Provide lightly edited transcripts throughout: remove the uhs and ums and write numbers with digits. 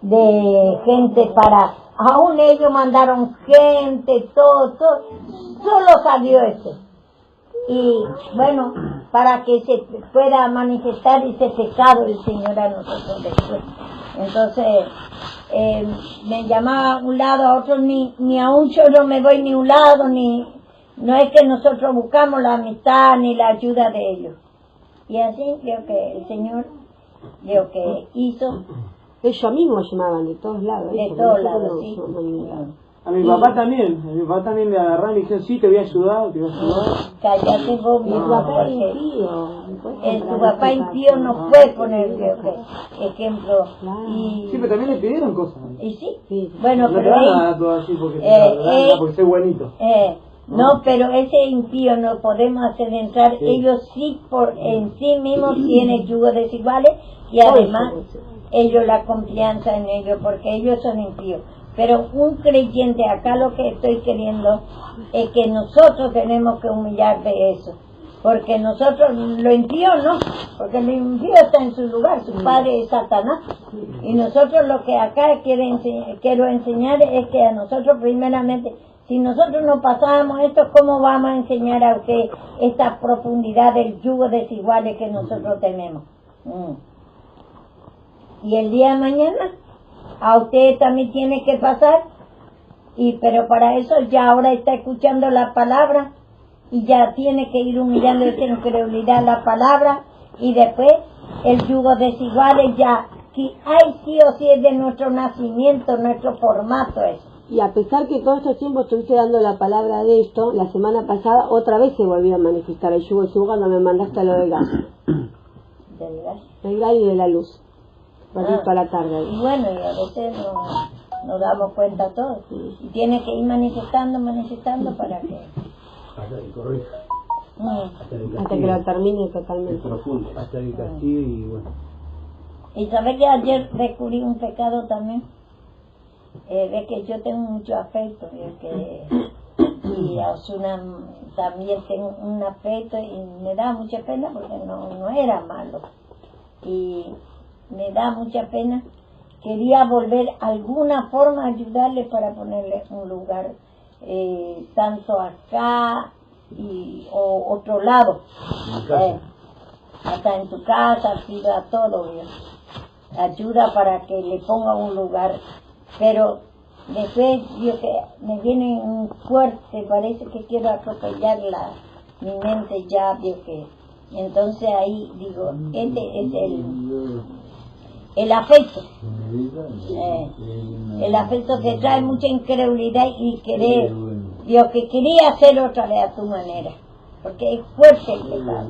de gente para, aún ellos mandaron gente, todo, solo salió ese. Y bueno, para que se pueda manifestar ese pecado del Señor a nosotros después. Entonces, me llamaba a un lado, a otro, ni aún yo no me voy ni a un lado, no es que nosotros buscamos la amistad ni la ayuda de ellos. Y así creo que el Señor, lo que hizo. Ellos mismos llamaban de todos lados. De todos lados, sí. A mi papá también le agarraron y dijeron, sí, te voy a ayudar. Cállate vos, mi papá tu papá impío no puede poner ejemplo. Sí, pero también le pidieron cosas. ¿Y sí? Bueno, no pero te van a dar todo así porque soy buenito. No, pero ese impío no podemos hacer entrar. Sí. Ellos sí en sí mismos tienen yugos desiguales y además ellos la confianza en ellos porque ellos son impíos. Pero un creyente, acá lo que estoy queriendo es que nosotros tenemos que humillar de eso. Porque nosotros, lo impío no, porque lo impío está en su lugar, su padre es Satanás. Y nosotros lo que acá quiero enseñar es que a nosotros primeramente, si nosotros no pasábamos esto, ¿cómo vamos a enseñar a usted esta profundidad del yugo desiguales que nosotros tenemos? Y el día de mañana, a usted también tiene que pasar, pero para eso ya ahora está escuchando la palabra y ya tiene que ir humillando esa incredulidad a la palabra y después el yugo desiguales ya, sí o sí es de nuestro nacimiento, nuestro formato es. Y a pesar que todo estos tiempos estuviste dando la palabra de esto, la semana pasada otra vez se volvió a manifestar el yugo cuando me mandaste a lo del gas. ¿Del gas? El gas y de la luz. A la tarde. Y bueno, y a veces nos damos cuenta todos. Sí. Y tiene que ir manifestando para que... Hasta que corrija. Hasta que lo termine totalmente. Profundo. Hasta que castigue y bueno. Y sabes que ayer descubrí un pecado también. De que yo tengo mucho afecto. Y a Osuna también tengo un afecto y me da mucha pena porque no era malo. Y me da mucha pena. Quería volver alguna forma a ayudarle para ponerle un lugar, tanto acá o otro lado. Hasta en tu casa, ayuda a todo, ¿bien? Ayuda para que le ponga un lugar. Pero después me viene un fuerte, parece que quiero atropellar mi mente ya, entonces ahí digo, este es el afecto. El afecto que trae mucha incredulidad y querer, que quería hacer otra vez a tu manera, porque es fuerte el pecado.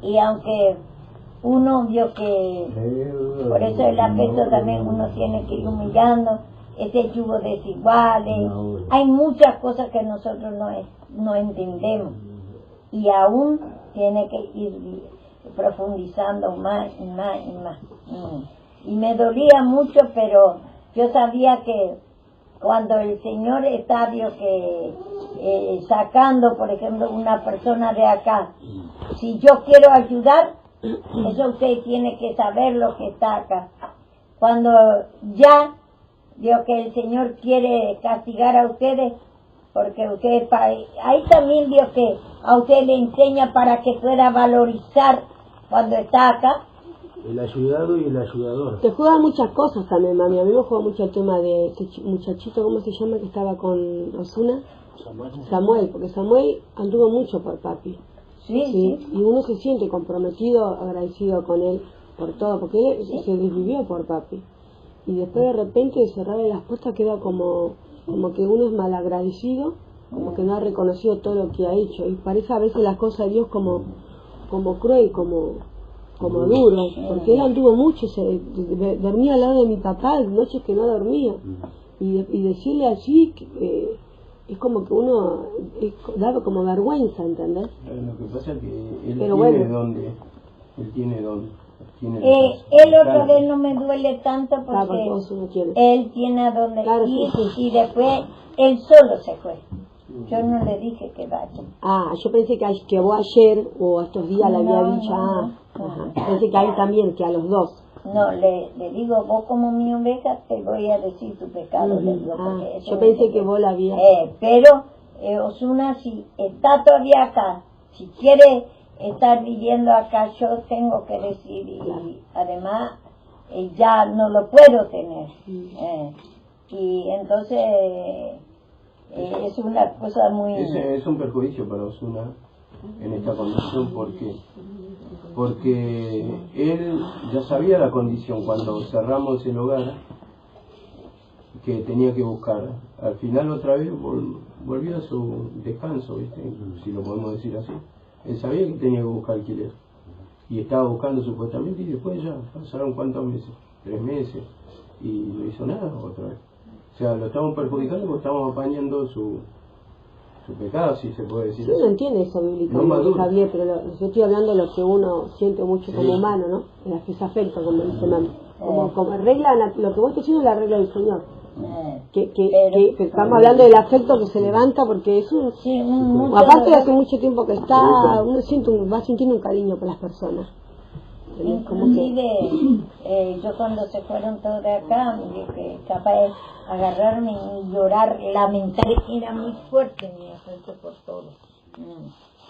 Y aunque uno vio que, por eso el afecto también uno tiene que ir humillando, ese yugo desiguales, hay muchas cosas que nosotros no entendemos, y aún tiene que ir profundizando más y más y más. Y me dolía mucho, pero yo sabía que cuando el Señor está sacando, por ejemplo, una persona de acá, si yo quiero ayudar, eso usted tiene que saber lo que está acá. Cuando ya que el Señor quiere castigar a ustedes, porque usted ahí también que a usted le enseña para que pueda valorizar cuando está acá. El ayudado y el ayudador. Te juegan muchas cosas también, mami. A mí me juega mucho el tema de ese muchachito, ¿cómo se llama? Que estaba con Osuna. Samuel, porque Samuel anduvo mucho por papi. Sí. Y uno se siente comprometido, agradecido con él por todo, porque él se desvivió por papi. Y después de repente cerrarle las puertas queda como que uno es malagradecido, como que no ha reconocido todo lo que ha hecho. Y parece a veces las cosas de Dios como cruel, como duro, porque él anduvo mucho, dormía al lado de mi papá, noches que no dormía. Y decirle así, es como que uno daba como vergüenza, ¿entendés? Lo que pasa es que él tiene don. Él otra vez no me duele tanto porque él tiene a dónde ir y después él solo se fue. Yo no le dije que vaya. Ah, yo pensé que vos ayer o estos días le había dicho, pensé que a él también, que a los dos. No, le digo, vos como mi oveja te voy a decir tu pecado. Le digo, yo pensé que vos la habías... pero Osuna, si está todavía acá, si quiere estar viviendo acá, yo tengo que decir, y además ya no lo puedo tener. Y entonces es una cosa muy... Es un perjuicio para Osuna en esta condición, porque él ya sabía la condición cuando cerramos el hogar, que tenía que buscar. Al final otra vez volvió a su descanso, ¿viste? Si lo podemos decir así. Él sabía que tenía que buscar alquiler y estaba buscando supuestamente, y después ya pasaron ¿cuántos meses? 3 meses, y no hizo nada otra vez. O sea, lo estamos perjudicando porque estamos apañando su pecado, si se puede decir. Sí, uno entiende eso bíblicamente, Javier, pero yo estoy hablando de lo que uno siente mucho como humano, ¿no? Es afecto, como dice mami. Como regla, lo que vos estás diciendo es la regla del Señor. Que estamos hablando del afecto que se levanta, porque es aparte de hace mucho tiempo que está, uno va sintiendo un cariño por las personas. Inclusive yo cuando se fueron todos de acá, me dije que capaz de agarrarme y llorar, lamentar, era muy fuerte mi afecto por todo,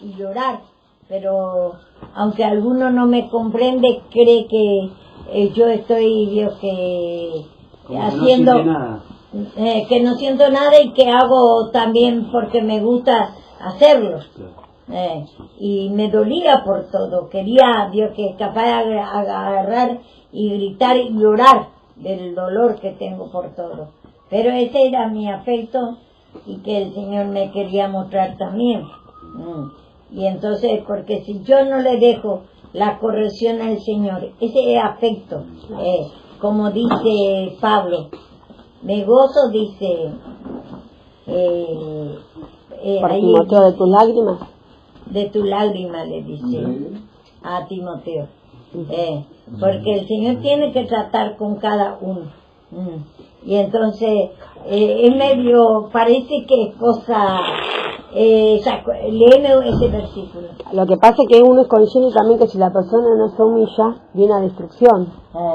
y llorar, pero aunque alguno no me comprende, cree que yo estoy haciendo que no siento nada y que hago también porque me gusta hacerlo. Y me dolía por todo, quería Dios que capaz de agarrar y gritar y llorar del dolor que tengo por todo, pero ese era mi afecto y que el Señor me quería mostrar también. Y entonces, porque si yo no le dejo la corrección al Señor, ese afecto, como dice Pablo, me gozo, dice por Timoteo, de tus lágrimas. De tu lágrima, le dice a Timoteo. Porque el Señor tiene que tratar con cada uno. Y entonces, es medio, parece que es cosa... léeme ese versículo. Lo que pasa es que uno es consciente también que si la persona no se humilla, viene a destrucción.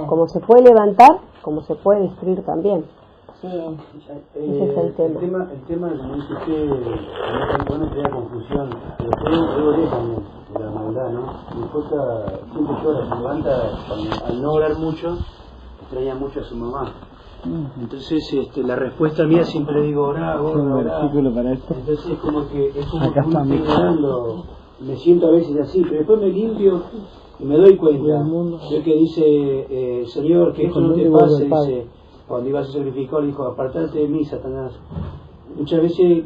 Como se puede levantar, como se puede destruir también. Ese es el tema. El tema es que usted crea confusión, pero creo también de la maldad, ¿no? Mi esposa siempre llora, se levanta al no orar mucho, extraña mucho a su mamá. Entonces la respuesta mía siempre digo orá. Entonces es como que estoy orando, me siento a veces así, pero después me limpio y me doy cuenta. Yo que dice, Señor, que esto no te pase, dice, cuando iba a ser sacrificado, dijo, apartate de mí, Satanás. Muchas veces,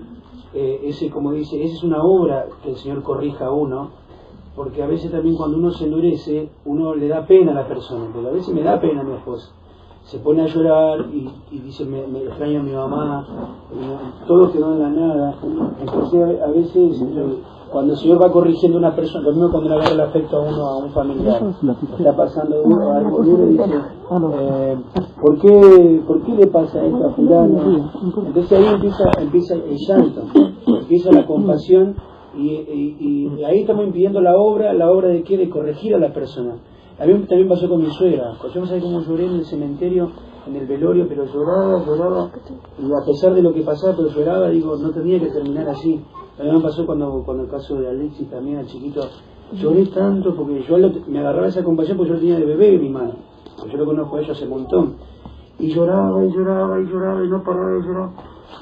como dice, esa es una obra que el Señor corrija a uno, porque a veces también cuando uno se endurece, uno le da pena a la persona, porque a veces me da pena a mi esposa. Se pone a llorar y dice, me extraño a mi mamá, todo quedó en la nada. Entonces, a veces, cuando el Señor va corrigiendo a una persona, lo mismo cuando le agarra el afecto a uno, a un familiar, está pasando algo, y le dice, ¿por qué le pasa esto a fulano? Entonces ahí empieza el llanto, empieza la compasión, y ahí estamos impidiendo la obra de qué, de corregir a la persona. A mí también pasó con mi suegra. Yo no sabía cómo lloré en el cementerio, en el velorio, pero lloraba, y a pesar de lo que pasaba, pero lloraba, digo, no tenía que terminar así. A mí me pasó cuando el caso de Alexis también, el chiquito, lloré tanto porque yo me agarraba esa compasión porque yo lo tenía de bebé en mi mano, porque yo lo conozco a ellos hace un montón, y lloraba y no paraba de llorar.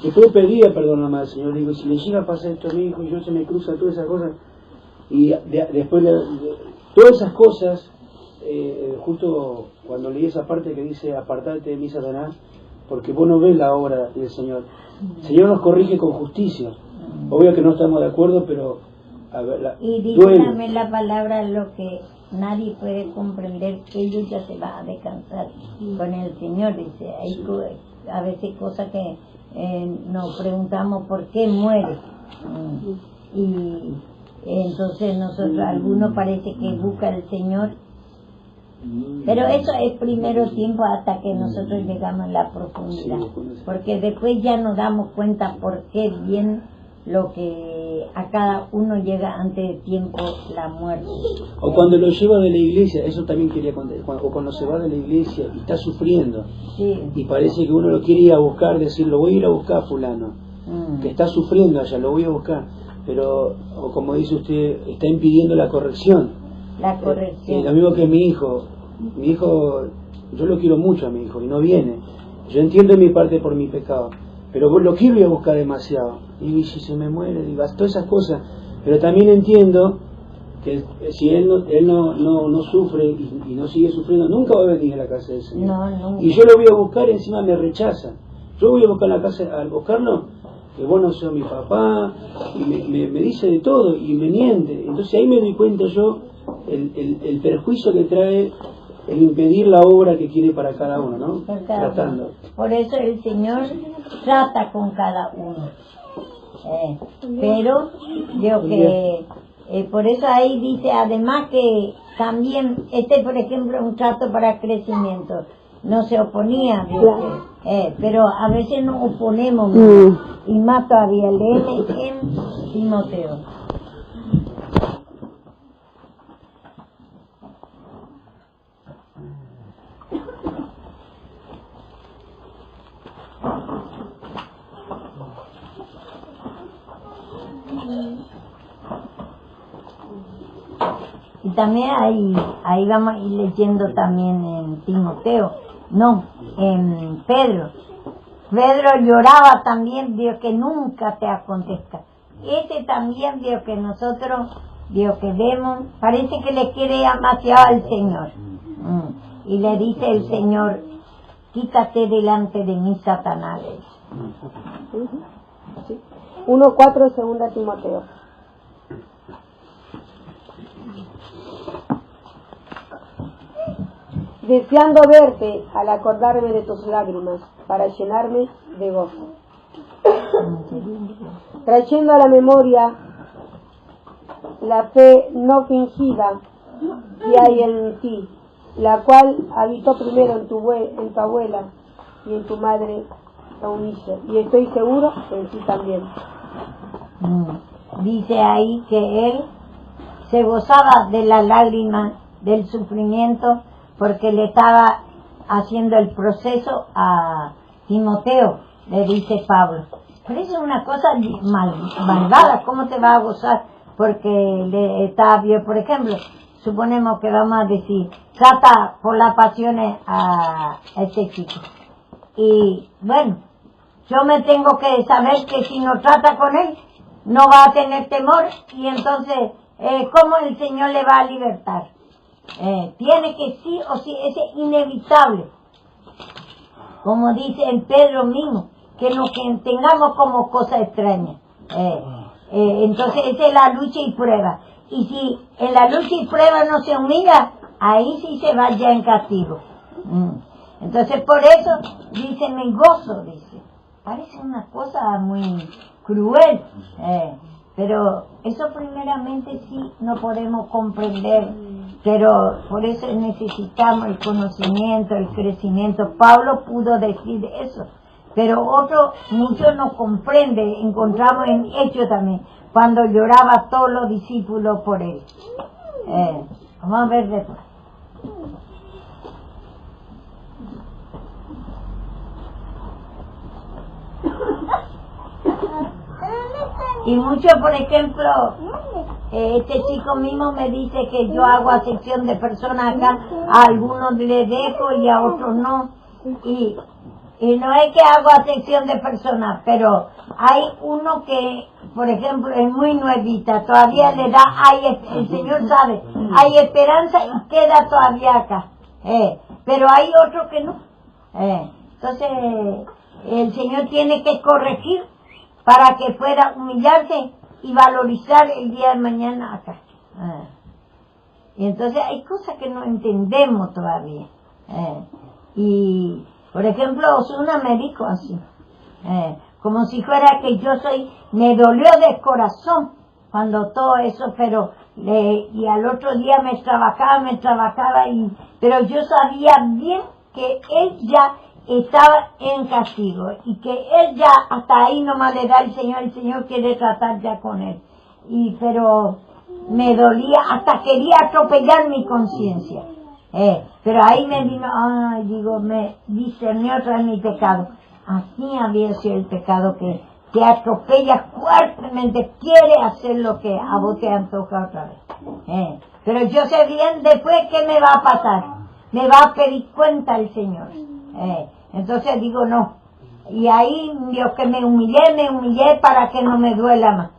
Después pedía perdón a más, Señor, digo, si le llega a pasar esto a mi hijo y yo se me cruza todas esas cosas, y después todas esas cosas, justo cuando leí esa parte que dice, apartate de mí, Satanás, porque vos no ves la obra del Señor. El Señor nos corrige con justicia. Obvio que no estamos de acuerdo, pero y dígame la palabra, lo que nadie puede comprender, que ellos ya se va a descansar con el Señor. Dice, hay a veces cosas que nos preguntamos por qué muere, y entonces nosotros, algunos parece que busca al Señor, pero eso es primero tiempo hasta que nosotros llegamos a la profundidad, porque después ya nos damos cuenta por qué bien lo que a cada uno llega antes de tiempo la muerte. O cuando lo lleva de la iglesia, eso también quería contar, o cuando se va de la iglesia y está sufriendo, y parece que uno lo quiere ir a buscar, decir, lo voy a ir a buscar fulano, que está sufriendo allá, lo voy a buscar, pero, o como dice usted, está impidiendo la corrección. La corrección. Lo mismo que mi hijo, yo lo quiero mucho a mi hijo y no viene. Yo entiendo mi parte por mi pecado, pero lo quiero ir a buscar demasiado. Y si se me muere, digo, todas esas cosas. Pero también entiendo que si él no sufre y no sigue sufriendo, nunca va a venir a la casa del Señor. No. Y yo lo voy a buscar y encima me rechaza. Yo voy a buscar la casa, al buscarlo, que vos no sos mi papá, y me dice de todo y me miente. Entonces ahí me doy cuenta yo el perjuicio que trae el impedir la obra que quiere para cada uno, ¿no? Tratando. Por eso el Señor trata con cada uno. Pero yo que por eso ahí dice además que también por ejemplo un trato para crecimiento, no se oponía, pero a veces nos oponemos y más todavía leen en Timoteo. Y también ahí vamos a ir leyendo también en Timoteo, en Pedro. Pedro lloraba también, Dios, que nunca te acontezca. Ese también, Dios, que nosotros, Dios, que vemos, parece que le quiere demasiado al Señor. Y le dice el Señor, quítate delante de mí, Satanás. 1:4, 2 Timoteo. Deseando verte al acordarme de tus lágrimas, para llenarme de gozo. Trayendo a la memoria la fe no fingida que hay en ti, la cual habitó primero en tu abuela y en tu madre Eunice, y estoy seguro que en ti también. Dice ahí que él se gozaba de las lágrimas, del sufrimiento, porque le estaba haciendo el proceso a Timoteo, le dice Pablo. Pero eso es una cosa malvada, ¿cómo te va a gozar? Porque le está bien, por ejemplo, suponemos que vamos a decir, trata por las pasiones a este chico. Y bueno, yo me tengo que saber que si no trata con él, no va a tener temor, y entonces, ¿cómo el Señor le va a libertar? Tiene que sí o sí, es inevitable, como dice el Pedro mismo, que nos tengamos como cosa extraña. Entonces esa es la lucha y prueba, y si en la lucha y prueba no se humilla, ahí sí se va ya en castigo. Entonces por eso dice, me gozo, dice, parece una cosa muy cruel, pero eso primeramente sí no podemos comprender. Pero por eso necesitamos el conocimiento, el crecimiento. Pablo pudo decir eso, pero muchos no comprenden. Encontramos en Hechos también, cuando lloraba todos los discípulos por él. Vamos a ver después. Y muchos, por ejemplo, este chico mismo me dice que yo hago acepción de personas acá, a algunos les dejo y a otros no. Y no es que hago acepción de personas, pero hay uno que, por ejemplo, es muy nuevita, todavía le da, el Señor sabe, hay esperanza y queda todavía acá. Pero hay otro que no. Entonces, el Señor tiene que corregir para que pueda humillarse y valorizar el día de mañana acá. Y entonces hay cosas que no entendemos todavía. Y, por ejemplo, Osuna me dijo así, como si fuera que me dolió de corazón cuando todo eso, y al otro día me trabajaba, pero yo sabía bien que él ya estaba en castigo y que él ya hasta ahí nomás le da el Señor quiere tratar ya con él. Pero me dolía, hasta quería atropellar mi conciencia. Pero ahí me vino, me discernió otra vez mi pecado. Así había sido el pecado que te atropella fuertemente, quiere hacer lo que a vos te antoja otra vez. Pero yo sé bien después qué me va a pasar. Me va a pedir cuenta el Señor. Entonces digo no. Y ahí Dios que me humillé para que no me duela más.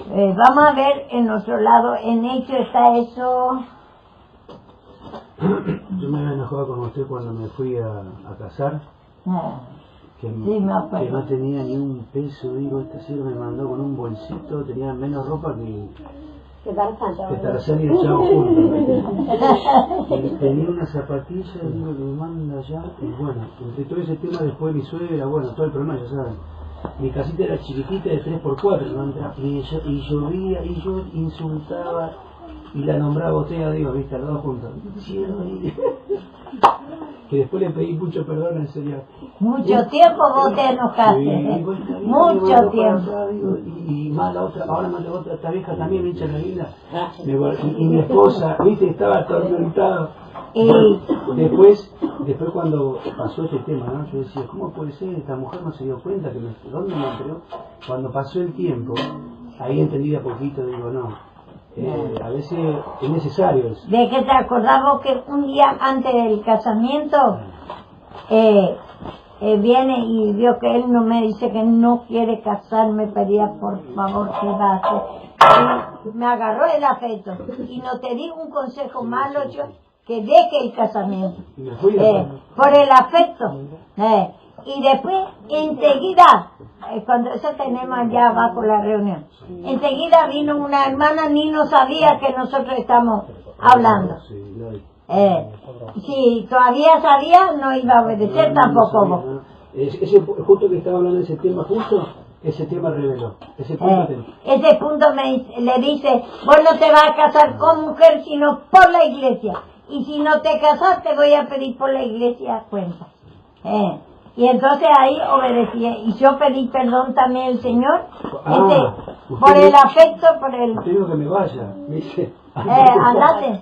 Vamos a ver en otro lado, en hecho está eso. Yo me había enojado con usted cuando me fui a casar. Que no tenía ni un peso, digo, esta sierva me mandó con un bolsito, tenía menos ropa que Tarzán y el Chavo juntos. Tenía una zapatilla, digo, que me manda allá, y bueno, entre todo ese tema después mi suegra, bueno, todo el problema, ya saben. Mi casita era chiquitita de 3x4, ¿no? Y llovía, y yo insultaba, y la nombraba Botea, digo, viste, al lado juntos. Que después le pedí mucho perdón al Señor. Mucho tiempo vos te enojaste, mucho tiempo. Y más la otra, ahora más la otra, esta vieja también me echa la vida. Y mi esposa, viste, estaba atormentada. Después cuando pasó este tema, ¿no? Yo decía, ¿cómo puede ser? Esta mujer no se dio cuenta que ¿dónde me enteró? Cuando pasó el tiempo, ahí entendí a poquito, digo, no. A veces es necesario eso. ¿De qué te acordamos que un día antes del casamiento viene y vio que él no me dice que no quiere casarme, pedía por favor que va a hacer? Me agarró el afecto y no te di un consejo malo yo, que deje el casamiento por el afecto. Y después enseguida, cuando eso tenemos ya abajo la reunión, enseguida vino una hermana, ni no sabía que nosotros estamos hablando. Si todavía sabía, no iba a obedecer tampoco vos. Ese, justo que estaba hablando de ese tema, ese tema reveló. Ese punto le dice, vos no te vas a casar con mujer, sino por la iglesia. Y si no te casas, te voy a pedir por la iglesia cuenta. Y entonces ahí obedecí. Y yo pedí perdón también al Señor. Por el afecto, por el... Te digo que me vaya. Me dice... andate.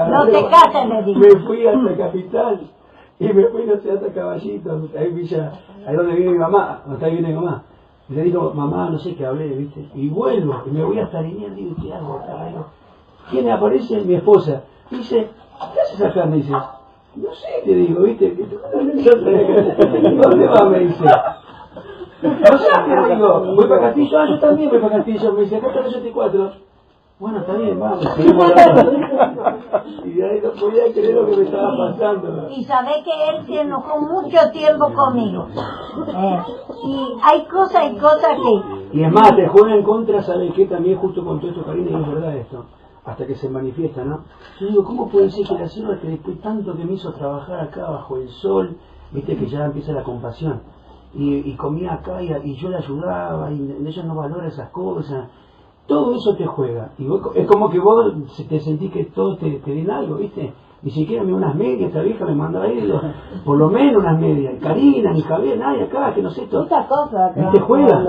No te cases, le digo. Me fui hasta Capital. Y me fui, no sé, hasta Caballito. Ahí donde vive mi mamá. Donde viene mi mamá. Y le digo, mamá, no sé qué hablé, ¿viste? Y vuelvo. Y me voy hasta Liniers. Digo, ¿qué hago acá? ¿Quién aparece? Mi esposa. Dice, ¿qué haces acá? Me dice... No sé, te digo, ¿viste? ¿Dónde va? Me dice. No sé, te digo. Voy para Castillo. Yo también voy para Castillo. Me dice, acá está el 84. Bueno, está bien, vamos. Y de ahí no podía creer lo que me estaba pasando. Y sabés que él se enojó mucho tiempo conmigo. Y hay cosas que... Y es más, te juega en contra, ¿sabes qué? También justo con todo esto, Karina, y es verdad esto. Hasta que se manifiesta, ¿no? Yo digo, ¿cómo puede ser que la sierva que después tanto que me hizo trabajar acá bajo el sol, viste que ya empieza la compasión, y comía acá y yo la ayudaba, y ella no valora esas cosas, todo eso te juega, y vos, es como que vos te sentís que todos te den algo, viste, ni siquiera me unas medias, esta vieja me mandaba ahí, por lo menos unas medias, Karina, ni Javier, nadie acá, que no sé todo. Esta cosa, te juega.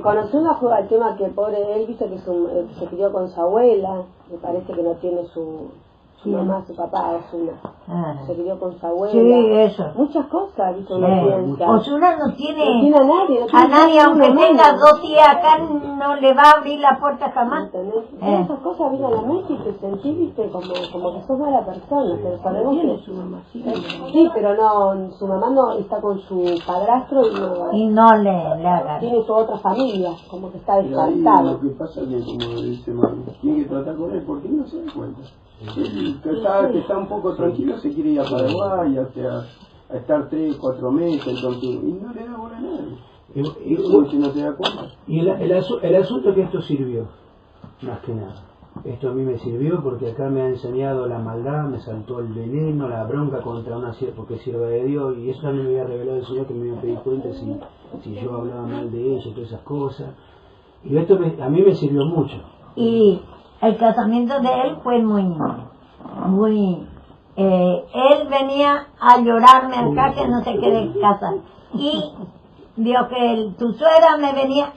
Conocí una juega el tema que pobre él, viste que se crió con su abuela, me parece que no tiene su mamá, su papá, Osuna. Se crió con su abuela. Sí, eso. Muchas cosas, viste, uno piensa. Osuna no tiene a nadie, aunque tenga 2 días acá, no le va a abrir la puerta jamás. Esas cosas vienen a la mente y te sentís, viste, como que sos mala persona. Pero sabemos que su mamá, sí, pero no, su mamá no está con su padrastro y no le haga. Tiene su otra familia, como que está descartado. Lo que pasa es que, como dice Manu, tiene que tratar con él porque no se da cuenta. Que está un poco tranquilo, se quiere ir a Paraguay, a estar 3-4 meses, entonces, y no le da bola a nadie. Si no te da cuenta. Y el asunto que esto sirvió, más que nada. Esto a mí me sirvió porque acá me ha enseñado la maldad, me saltó el veneno, la bronca contra una sierva, porque es sierva de Dios, y eso también me había revelado el Señor, que me iba a pedir cuenta si yo hablaba mal de ella y todas esas cosas. Y esto a mí me sirvió mucho. Y el casamiento de él fue muy él venía a llorarme acá que no se quede en casa. Y vio que tu suegra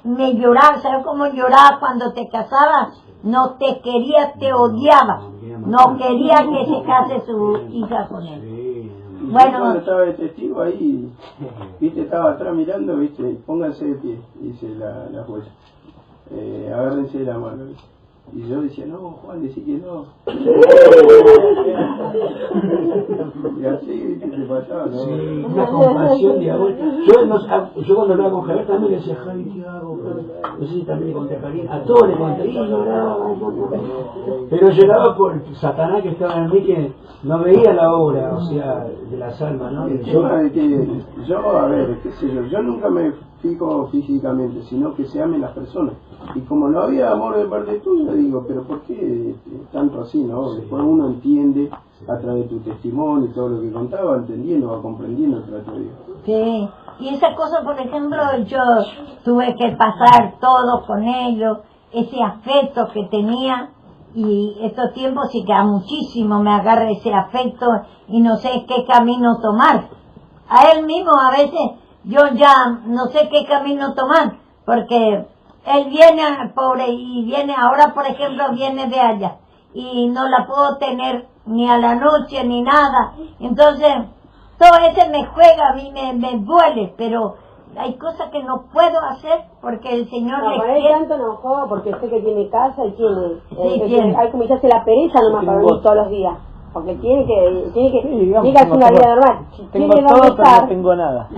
me lloraba. ¿Sabes cómo lloraba cuando te casabas? No te quería, te odiaba. No quería que se case su hija con él. Bueno, cuando estaba de testigo ahí, viste, estaba atrás mirando, viste, pónganse de pie, dice la jueza. Agárrense de la mano, ¿viste? Y yo decía, no, Juan, decí que no. Y así, ¿qué te pasaba? ¿No? Sí, una compasión diabólica. Yo cuando hablaba con Javier también le decía, Javi, ¿qué hago? No sé si también le conté a Javier, a todos le conté, y lloraba. Pero lloraba por Satanás que estaba en mí, que no veía la obra, o sea, de las almas, ¿no? El tema de que yo, a ver, qué sé yo nunca me fijo físicamente, sino que se amen las personas. Y como no había amor de parte tuya, digo, pero ¿por qué tanto así, no? Después uno entiende a través de tu testimonio y todo lo que contaba, entendiendo, va comprendiendo el trato de Dios. Sí, y esa cosa, por ejemplo, yo tuve que pasar todo con ellos, ese afecto que tenía, y estos tiempos sí que a muchísimo me agarra ese afecto y no sé qué camino tomar. A él mismo a veces yo ya no sé qué camino tomar, porque él viene, pobre, y viene, ahora por ejemplo viene de allá, y no la puedo tener ni a la noche ni nada, entonces todo ese me juega, a mí me duele, pero hay cosas que no puedo hacer porque el Señor no, le para él tanto no juego porque sé que tiene casa y tiene, tiene. Hay como ya se la pereza nomás para venir todos los días. Porque tiene que hacer una vida normal. Si tengo tiene todo, donde pero estar, no tengo nada.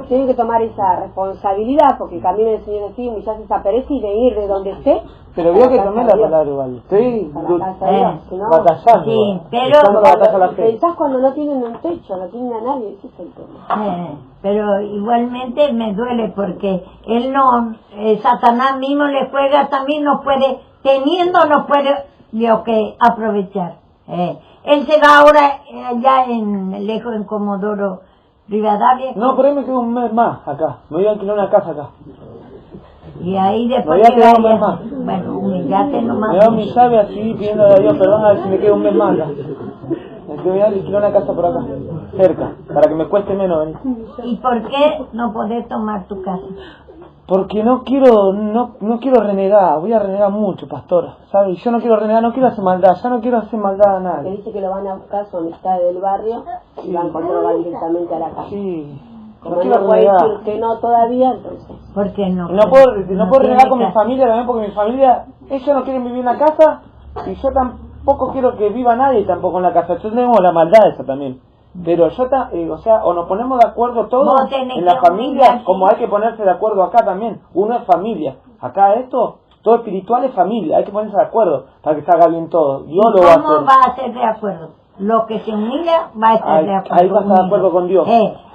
Tiene que tomar esa responsabilidad, porque el camino del Señor es así, humillarse esa pereza y venir de donde esté. Pero veo que tomé la palabra igual. Estoy batallando. Sí, pero pensás cuando no tienen un techo, no tienen a nadie, ese es el tema. Pero igualmente me duele porque él no, Satanás mismo le juega también, no puede, teniendo no puede lo que aprovechar. Él se va ahora allá lejos en Comodoro Rivadavia. No, pero ahí me quedo un mes más acá. Me voy a alquilar una casa acá. Y ahí después que vaya, bueno, humillate nomás. Me da mi llave así pidiendo a Dios perdón a ver si me quedo un mes más acá. Me voy a alquilar una casa por acá, cerca, para que me cueste menos venir. ¿Y por qué no podés tomar tu casa? Porque no quiero renegar, voy a renegar mucho, pastora, ¿sabes? Yo no quiero renegar, no quiero hacer maldad, ya no quiero hacer maldad a nadie. Que dice que lo van a buscar su amistad del barrio y van a controlar directamente a la casa. Sí. Como no puede decir que no todavía, entonces. ¿Por qué no? No puedo renegar con mi familia también, porque mi familia, ellos no quieren vivir en la casa y yo tampoco quiero que viva nadie tampoco en la casa. Entonces tenemos la maldad esa también. Pero yo, o sea, o nos ponemos de acuerdo todos en la familia, como hay que ponerse de acuerdo acá también. Uno es familia. Acá todo espiritual es familia. Hay que ponerse de acuerdo para que salga bien todo. Dios lo va a hacer. ¿Cómo va a ser de acuerdo? Lo que se humilla va a estar de acuerdo. Ahí vas a estar de acuerdo con Dios.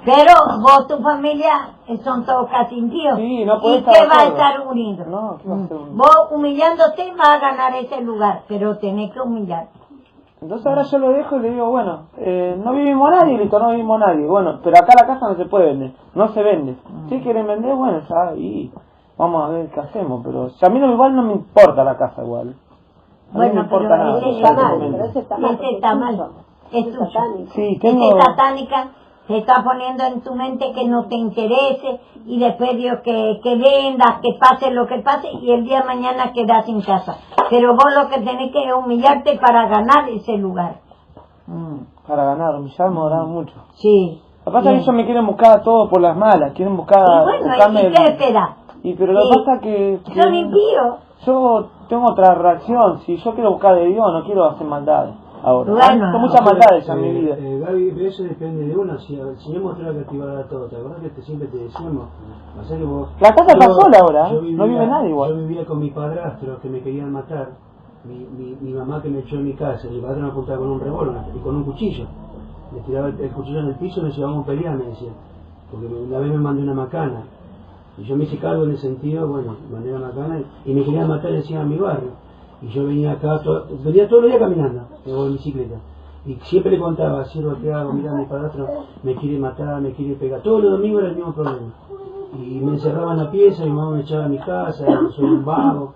Pero vos, tu familia, son todos casi indios. Sí, no ¿Y qué va a estar unido? No, ¿qué va a estar unido? Vos humillándote vas a ganar ese lugar, pero tenés que humillarte. Entonces ahora yo lo dejo y le digo, bueno, no vivimos nadie, listo, no vivimos nadie. Bueno, pero acá la casa no se puede vender, no se vende. Si quieren vender, bueno, ya, y vamos a ver qué hacemos. Pero si a mí igual no me importa la casa igual. Bueno, no me importa nada. Ese está mal. Es tuyo. Sí, Ese satánica se está poniendo en tu mente que no te interese y después digo que vendas, que pase lo que pase y el día de mañana quedas sin casa. Pero vos lo que tenés que humillarte para ganar ese lugar. Para ganar, humillarme, orar mucho. Sí. Lo que pasa es que ellos me quieren buscar todo por las malas, quieren buscar... Y bueno, ¿y qué espera? Pero lo que pasa que son impíos. Yo tengo otra reacción, si yo quiero buscar de Dios, no quiero hacer maldades. Ahora, bueno, son muchas maldades en mi vida. Gaby, pero eso depende de uno. Si el Señor mostró que activara todo, ¿te acuerdas que siempre te decíamos? O sea que vos, la casa está sola ahora, no vive nadie igual. Yo vivía con mi padrastro que me querían matar, mi mamá que me echó en mi casa, mi padre me apuntaba con un revólver y con un cuchillo. Me tiraba el cuchillo en el piso y nos llevábamos a pelear, me decía. Porque una vez me mandé una macana. Y yo me hice cargo en el sentido, bueno, mandé una macana y me querían matar encima de mi barrio. Y yo venía acá, venía todos los días caminando, en bicicleta. Y siempre le contaba, siervo, ¿qué hago? Mira, mi padrastro me quiere matar, me quiere pegar. Todos los domingos era el mismo problema. Y me encerraba en la pieza, mi mamá me echaba a mi casa, soy un vago.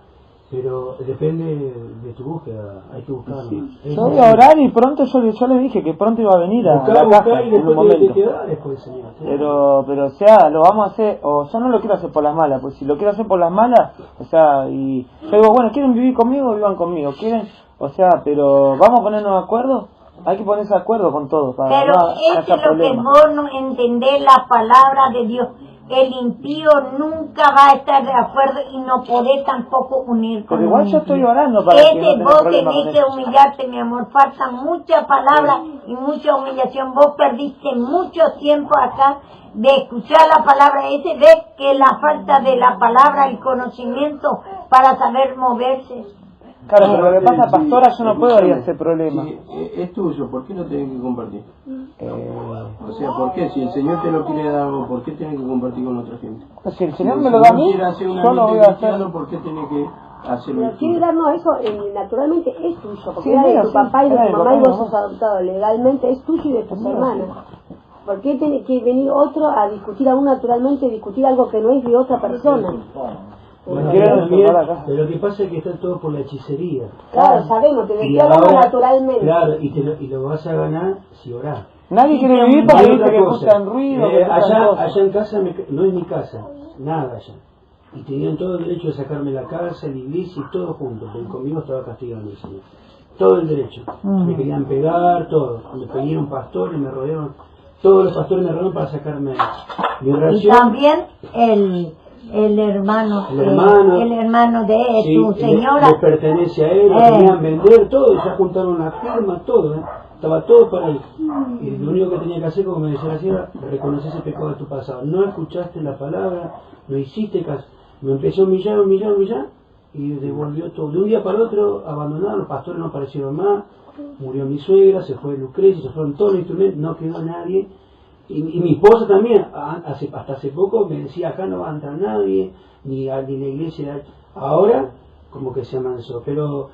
Pero depende de tu búsqueda, hay que buscarlo. Sí. Yo voy a orar y pronto yo le dije que pronto iba a venir a la casa y después te quedás después, Señor. Pero o sea, lo vamos a hacer, o yo no lo quiero hacer por las malas, pues si lo quiero hacer por las malas, o sea, y yo digo, bueno, ¿quieren vivir conmigo? Vivan conmigo, ¿quieren? O sea, pero vamos a ponernos de acuerdo, hay que ponerse de acuerdo con todo. Para pero eso es lo problema. Que vos no entendés la palabra de Dios. El impío nunca va a estar de acuerdo y no podés tampoco unir con él. Pero igual yo estoy orando para que no vos tenés que humillarte, mi amor. Falta mucha palabra y mucha humillación. Vos perdiste mucho tiempo acá de escuchar la palabra. Ves que la falta de la palabra, el conocimiento para saber moverse. Claro, pero lo que pasa, pastora, yo no puedo ir a ese problema. Si es tuyo, ¿por qué no tenés que compartir? O sea, ¿por qué? Si el Señor te lo quiere dar algo, ¿por qué tenés que compartir con otra gente? Pues si el Señor me lo da a mí, yo lo voy a hacer. ¿Por qué tenés que hacerlo? Pero quiere darnos eso, naturalmente es tuyo, porque era de tu papá y de tu mamá y vos sos adoptado, legalmente es tuyo y de tus hermanas. ¿Por qué tiene que venir otro a discutir a uno naturalmente, discutir algo que no es de otra persona? Bueno, pero lo que pasa es que está todo por la hechicería. Claro, sabemos, te declaramos naturalmente. Claro, y lo vas a ganar si orás. Nadie quiere vivir porque dice que escuchan ruido. Allá en casa no es mi casa, nada allá. Y tenían todo el derecho de sacarme la casa, la iglesia y todo junto, porque conmigo estaba castigando el Señor. Todo el derecho. Me querían pegar, todo. Me pidieron pastores, me rodearon. Todos los pastores me rodearon para sacarme mi relación. Y también el hermano de sí, tu señora le pertenece a él, lo querían vender todo, ya juntaron la firma, todo, estaba todo para él. Y lo único que tenía que hacer, como me decía la señora, reconocer ese pecado de tu pasado. No escuchaste la palabra, no hiciste caso. Me empezó a humillar, y devolvió todo. De un día para el otro, abandonaron, los pastores no aparecieron más, murió mi suegra, se fue Lucrecia, se fueron todos los instrumentos, no quedó nadie. Y mi esposa también, hasta hace poco me decía, acá no va a entrar nadie, ni a la iglesia. Ahora, como que se amansó. Pero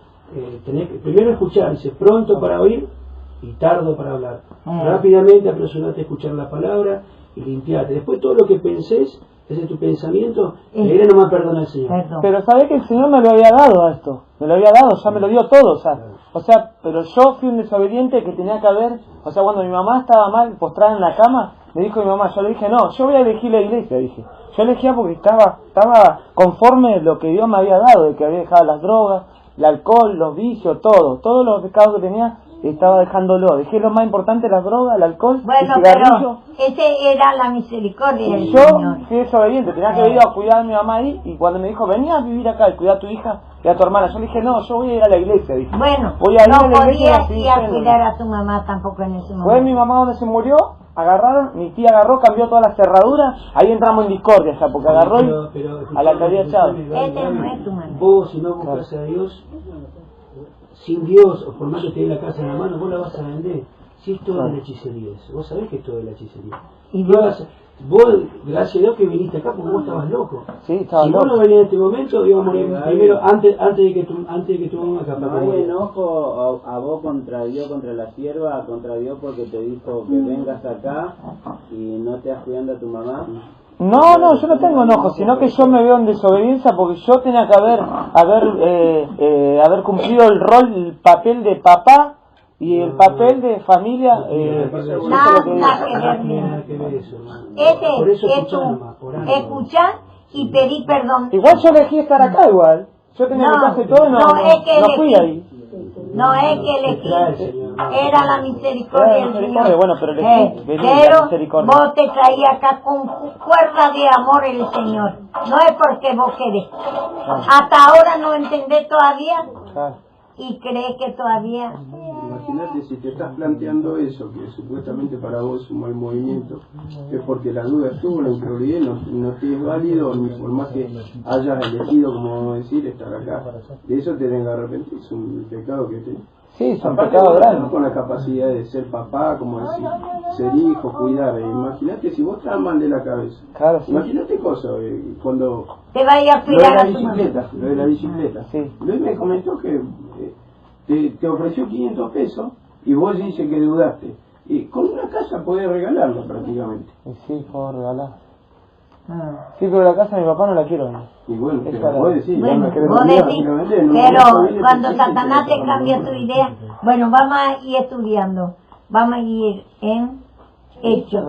tenés que primero escuchar, dice, pronto para oír y tardo para hablar. Rápidamente apresurate a escuchar la palabra y limpiate. Después todo lo que pensés, ese es tu pensamiento, le nomás perdona al Señor. Pero sabés que el Señor me lo había dado a esto, me lo había dado, ya me lo dio todo, o sea, pero yo fui un desobediente que tenía que haber, o sea, cuando mi mamá estaba mal, postrada en la cama, me dijo mi mamá, yo le dije, no, yo voy a elegir la iglesia, dije, yo elegía porque estaba conforme lo que Dios me había dado, de que había dejado las drogas, el alcohol, los vicios, todos los pecados que tenía, estaba dejándolo, dejé lo más importante, las drogas, el alcohol, bueno, el cigarrillo. Pero ese era la misericordia del Yo Señor. fui desobediente, tenía que ir a cuidar a mi mamá ahí, y cuando me dijo, venía a vivir acá y cuidar a tu hija y a tu hermana, yo le dije, no, yo voy a ir a la iglesia, dije. Bueno, voy a ir no a la iglesia podías ir a cuidar a tu mamá tampoco en ese momento. Fue mi mamá donde se murió, agarraron, mi tía agarró, cambió todas las cerraduras, ahí entramos en discordia ya, porque agarró pero, a la que había echado. Ese no es tu mamá. Vos, si no buscas a Dios, sin Dios, o por más que te dé la casa en la mano, vos la vas a vender. Si es todo de la hechicería eso. Vos sabés que es todo de la hechicería. Y vos, gracias a Dios que viniste acá porque vos estabas loco. Sí, estaba si loco. vos no venías en este momento, íbamos a morir primero, antes de que tu mamá acá. No hay enojo a vos contra Dios, contra la sierva, contra Dios porque te dijo que vengas acá y no estés cuidando a tu mamá. No, yo no tengo enojo, sino que yo me veo en desobediencia porque yo tenía que haber cumplido el rol, el papel de papá y el papel de familia. Nada que ver eso. Ese es escuchar y pedir perdón. Igual yo elegí estar acá igual. Yo tenía mi casa y todo, no fui ahí. No es que elegí, era la misericordia del Señor. Bueno, pero pero vos te traías acá con fuerza de amor el Señor. No es porque vos querés. Hasta ahora no entendés todavía y crees que todavía. Imagínate si te estás planteando eso, que supuestamente para vos es un mal movimiento, es porque la duda estuvo, la incredulidad no te es válido, ni por más que hayas elegido, como vamos a decir, estar acá. De eso te tenés que arrepentir, es un pecado que te... Sí, es un pecado grande. Con la capacidad de ser papá, como decir, ser hijo, cuidar. Imagínate si vos estás mal de la cabeza. Claro, sí. Imagínate cosas, cuando... Te vayas a cuidar a tu mamá. Lo de la bicicleta. Sí. Luis me comentó que te ofreció 500 pesos y vos dices que dudaste. Y con una casa podés regalarla prácticamente. Sí, puedo regalar. Sí, pero la casa de mi papá no la quiero vender. Y bueno, Esa pero vos decís, bueno, ya me querés vos vender, decís, si lo vendés, no, pero no, cuando no, Satanás te cambia tu idea, bueno, vamos a ir estudiando, vamos a ir en Hechos.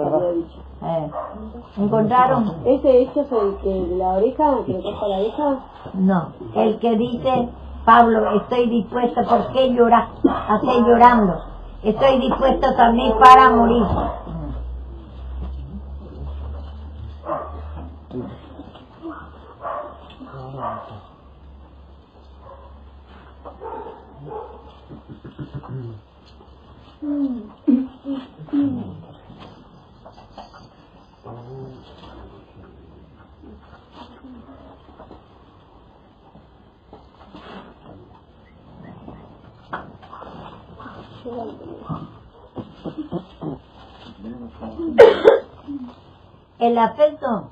¿Encontraron? ¿Ese hecho es el que de la oreja, que le corta la oreja? No, el que dice, Pablo, estoy dispuesto, ¿por qué llorar? Hacer llorando. Estoy dispuesto también para morir. El afecto,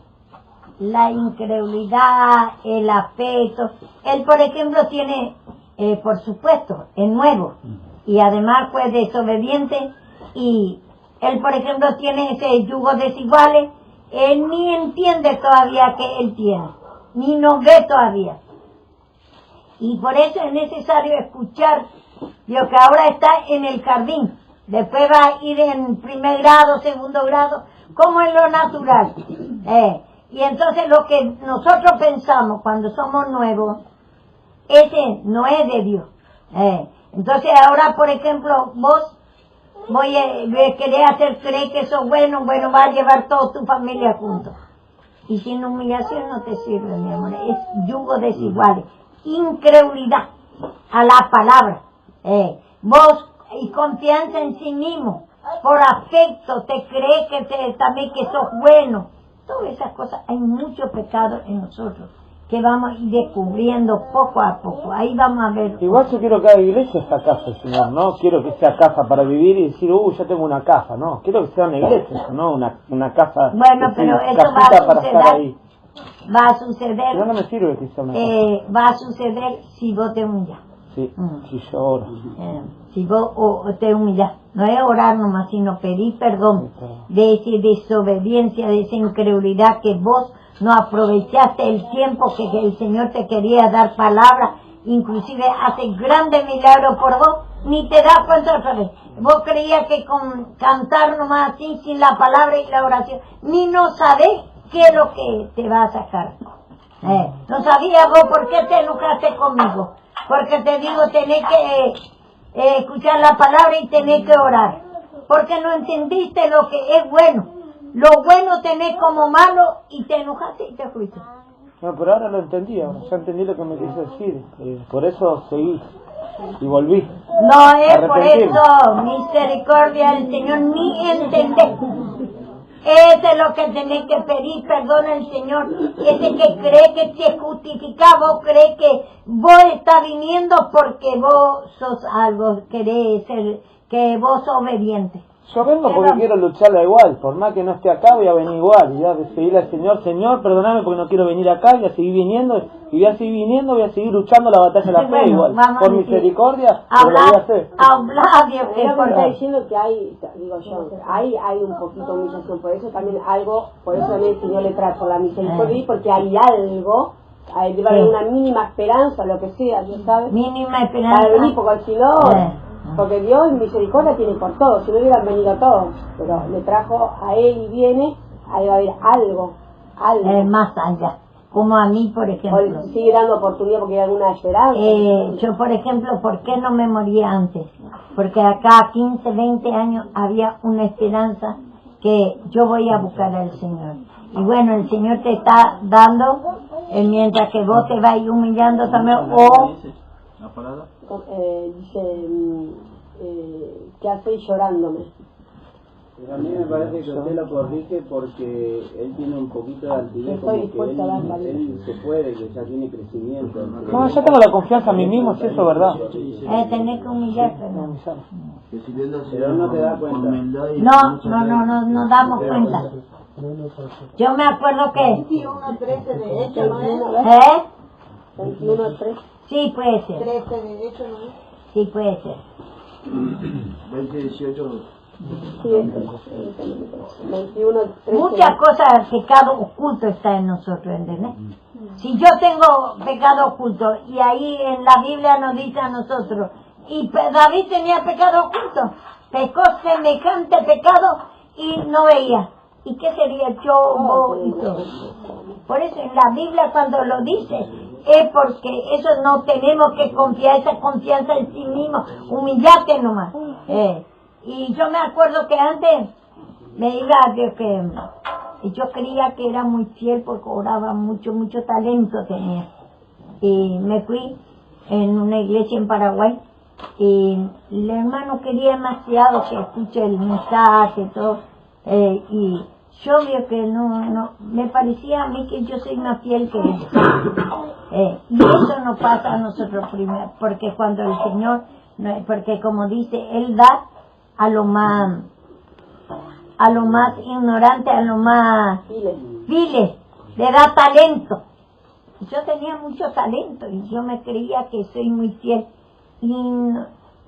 la incredulidad, el afecto. Él, por ejemplo, tiene, por supuesto, es nuevo y además fue desobediente y él, por ejemplo, tiene ese yugo desiguales. Él ni entiende todavía que él tiene, ni nos ve todavía. Y por eso es necesario escuchar lo que ahora está en el jardín. Después va a ir en primer grado, segundo grado, como en lo natural. Y entonces lo que nosotros pensamos cuando somos nuevos, ese no es de Dios. Entonces ahora, por ejemplo, vos querés hacer creer que sos bueno, va a llevar toda tu familia juntos. Y sin humillación no te sirve, mi amor. Es yugo desiguales. Incredulidad a la palabra. Vos y confianza en sí mismo, por afecto, te crees que también que sos bueno. Todas esas cosas, hay mucho pecado en nosotros que vamos a ir descubriendo poco a poco. Ahí vamos a ver. Igual yo quiero que haga iglesia esta casa, Señor, ¿no? Quiero que sea casa para vivir y decir, ya tengo una casa, ¿no? Quiero que sea una iglesia, ¿no? Una casa. Bueno, pero eso va a suceder. Va a suceder. Pero no me sirve que sea una casa. Va a suceder si vos te humillas. Sí, si yo oro. Si vos te humillas, no es orar nomás, sino pedir perdón de esa desobediencia, de esa incredulidad que vos no aprovechaste el tiempo que el Señor te quería dar palabra, inclusive hace grandes milagros por vos, ni te das cuenta otra vez. Vos creías que con cantar nomás así, sin la palabra y la oración, ni no sabés qué es lo que te va a sacar. No sabías vos por qué te enojaste conmigo, porque te digo, tenés que escuchar la palabra y tenés que orar, porque no entendiste lo que es bueno. Lo bueno tenés como malo y te enojaste y te fuiste. No, pero ahora lo entendí, ya entendí lo que me quiso decir. Por eso seguí y volví. No es por eso, misericordia del Señor, ni entendés. Eso es lo que tenés que pedir perdón al Señor. Ese que cree que te justifica, vos crees que vos estás viniendo porque vos sos algo, querés ser, que vos sos obediente. Yo vengo porque quiero lucharla igual, por más que no esté acá voy a venir igual, y ya seguirle al Señor, Señor, perdóname porque no quiero venir acá, voy a seguir viniendo, y voy a seguir viniendo, voy a seguir luchando la batalla de la fe igual, por misericordia, lo voy a hacer. Hablar, Dios, que está diciendo que hay, digo yo, hay un poquito de humillación, por eso también algo, por eso también el Señor le trae por la misericordia, porque hay algo, debe haber una mínima esperanza, lo que sea, Dios sabe. Mínima esperanza. Para venir, porque si no... Porque Dios en misericordia tiene por todos, si no hubieran venido todos, pero le trajo a él y viene, ahí va a haber algo. Más allá, como a mí, por ejemplo. O sigue dando oportunidad porque hay alguna esperanza. Yo, por ejemplo, ¿por qué no me morí antes? Porque acá 15, 20 años había una esperanza que yo voy a buscar al Señor. Y bueno, el Señor te está dando, mientras que vos te vas humillando también, ¿La parada? Dice, ¿qué hacéis llorándome? Pero a mí me parece que usted lo corrige porque él tiene un poquito de altivez, como que él se puede, que ya tiene crecimiento. No, yo tengo la confianza en mí mismo, si eso es verdad. Tenés que humillarte. Pero no te das cuenta. No damos cuenta. Yo me acuerdo que... 21-13 de hecho, ¿no es? 21-13. Sí, puede ser. 13 de hecho, ¿no es? Sí, puede ser. 2018 Sí, 21, 13. Muchas cosas, pecado oculto está en nosotros, ¿entendés? Si yo tengo pecado oculto y ahí en la Biblia nos dice a nosotros, y David tenía pecado oculto, pecó semejante pecado y no veía. ¿Y qué sería yo, vos y todo? Por eso en la Biblia cuando lo dice, es porque eso no tenemos que confiar, esa confianza en sí mismo, humillate nomás. Y yo me acuerdo que antes me iba y yo creía que era muy fiel porque oraba mucho talento tenía. Y me fui en una iglesia en Paraguay y el hermano quería demasiado que escuche el mensaje y todo, y yo veo que no, me parecía a mí que yo soy más fiel que ellos. Y eso no pasa a nosotros primero, porque cuando el Señor, porque como dice, Él da a lo más ignorante, a lo más viles, le da talento. Yo tenía mucho talento y yo me creía que soy muy fiel. Y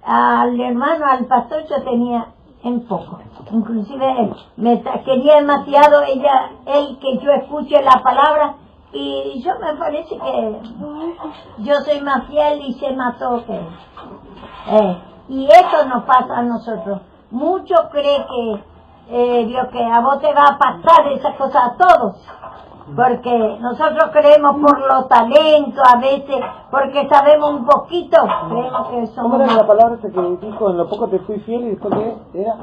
al hermano, al pastor, yo tenía en poco. Inclusive él me quería demasiado él que yo escuche la palabra, y yo me parece que yo soy más fiel y se mató que él. Y eso nos pasa a nosotros. Mucho cree Dios, que a vos te va a pasar esa cosa a todos, porque nosotros creemos por los talentos, a veces porque sabemos un poquito, creemos que somos. ¿Cómo era la palabra que dijo? En lo poco te fui fiel, y después qué era?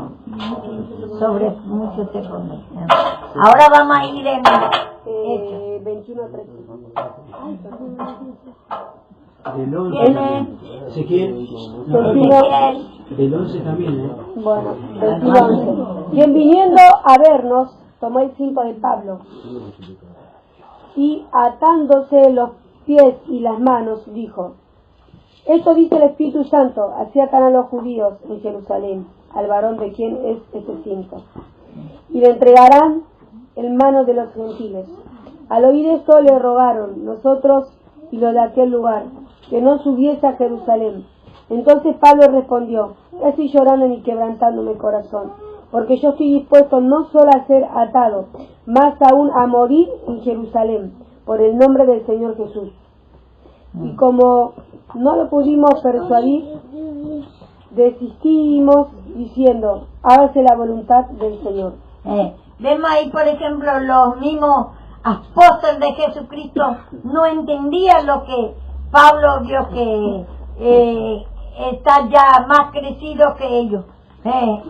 Sobre mucho te pondré. Ahora vamos a ir en 21 a 13. Del 11 ¿Quién también. Ezequiel. Del 11 también, Bueno, 11. Y en viniendo a vernos, tomó el cinto de Pablo y atándose los pies y las manos, dijo: esto dice el Espíritu Santo, así atan a los judíos en Jerusalén, al varón de quien es este cinto, y le entregarán en manos de los gentiles. Al oír esto le rogaron nosotros y los de aquel lugar que no subiese a Jerusalén. Entonces Pablo respondió: estoy llorando y quebrantándome el corazón, porque yo estoy dispuesto no solo a ser atado, más aún a morir en Jerusalén, por el nombre del Señor Jesús. Y como no lo pudimos persuadir, desistimos diciendo: hágase la voluntad del Señor. Vemos ahí, por ejemplo, los mismos apóstoles de Jesucristo no entendían lo que Pablo vio que está ya más crecido que ellos.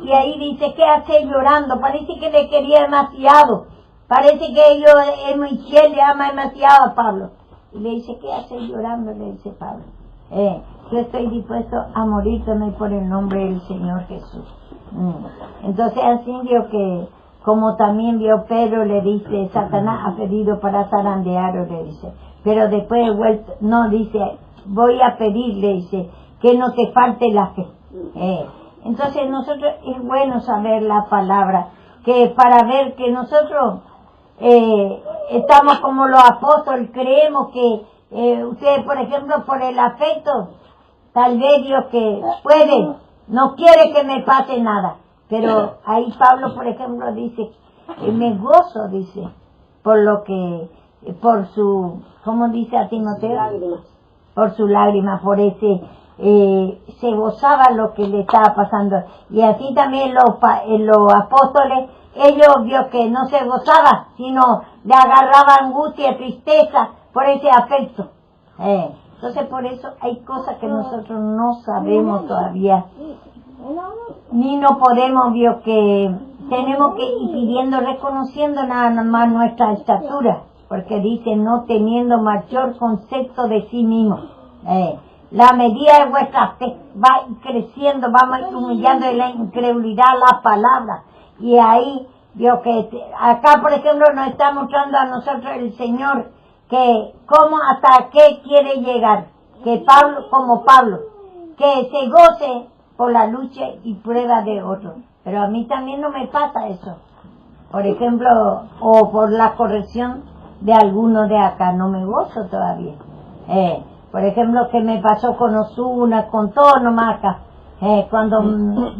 Y ahí dice: ¿qué hace llorando? Parece que le quería demasiado. Parece que ellos es muy fiel, le ama demasiado a Pablo. Y le dice: ¿qué hace llorando? Le dice Pablo: yo estoy dispuesto a morir también por el nombre del Señor Jesús. Entonces así vio que, como también vio Pedro, le dice: Satanás ha pedido para zarandearos, le dice. Pero después de vuelta, no, dice: voy a pedirle, dice, que no te falte la fe. Entonces nosotros es bueno saber la palabra, que para ver que nosotros estamos como los apóstoles, creemos que ustedes, por ejemplo, por el afecto, tal vez Dios que puede, no quiere que me pase nada, pero ahí Pablo, por ejemplo, dice: me gozo, dice, por lo que, por su, ¿cómo dice a Timoteo? Lágrimas. Por su lágrima, por ese, se gozaba lo que le estaba pasando. Y así también los apóstoles, ellos vio que no se gozaba, sino le agarraba angustia, tristeza por ese afecto. Entonces por eso hay cosas que nosotros no sabemos todavía, ni no podemos, vio que tenemos que ir pidiendo, reconociendo nada más nuestra estatura, porque dice: no teniendo mayor concepto de sí mismo. La medida de vuestra fe va creciendo, vamos humillando en la incredulidad la palabra. Y ahí vio que acá, por ejemplo, nos está mostrando a nosotros el Señor que cómo, hasta qué quiere llegar, que Pablo, como Pablo, que se goce por la lucha y prueba de otros. Pero a mí también no me pasa eso, por ejemplo, o por la corrección de alguno de acá, no me gozo todavía. Por ejemplo, que me pasó con Osuna, con todo nomás acá. Cuando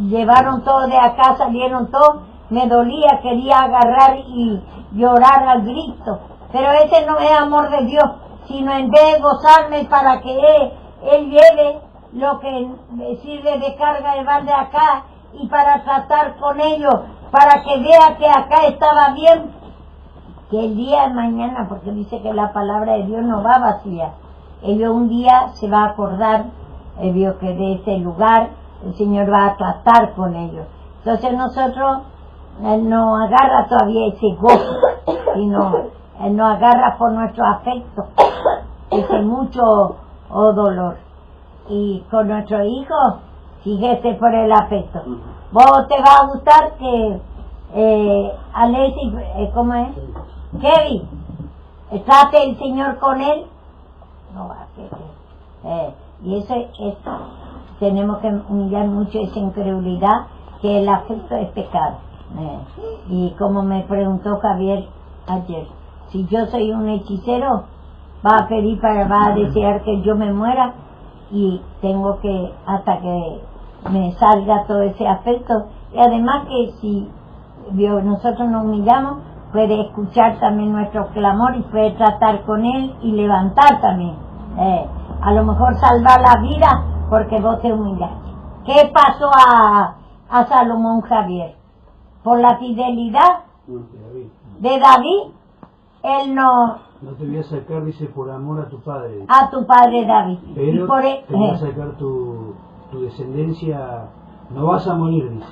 llevaron todo de acá, salieron todos, me dolía, quería agarrar y llorar al grito. Pero ese no es amor de Dios, sino en vez de gozarme para que Él lleve lo que sirve de carga de balde acá y para tratar con ellos, para que vea que acá estaba bien, que el día de mañana, porque dice que la palabra de Dios no va vacía, ellos un día se va a acordar, vio que de ese lugar el Señor va a tratar con ellos. Entonces nosotros, Él no agarra todavía ese gozo, sino Él nos agarra por nuestro afecto, ese mucho dolor. Y con nuestro hijo, síguete por el afecto. Vos te va a gustar que Alexis, ¿cómo es? Kevin, trate el Señor con él. No va a querer. Y eso tenemos que humillar mucho esa incredulidad, que el afecto es pecado. Y como me preguntó Javier ayer, si yo soy un hechicero, va a pedir va a desear que yo me muera, y tengo que, hasta que me salga todo ese afecto. Y además que si nosotros nos humillamos, puede escuchar también nuestro clamor y puede tratar con él y levantar también. A lo mejor salvar la vida porque vos te humillaste. ¿Qué pasó a Salomón, Javier? Por la fidelidad de David, él no te voy a sacar, dice, por amor a tu padre. A tu padre David. Pero te voy a sacar tu descendencia, no vas a morir, dice.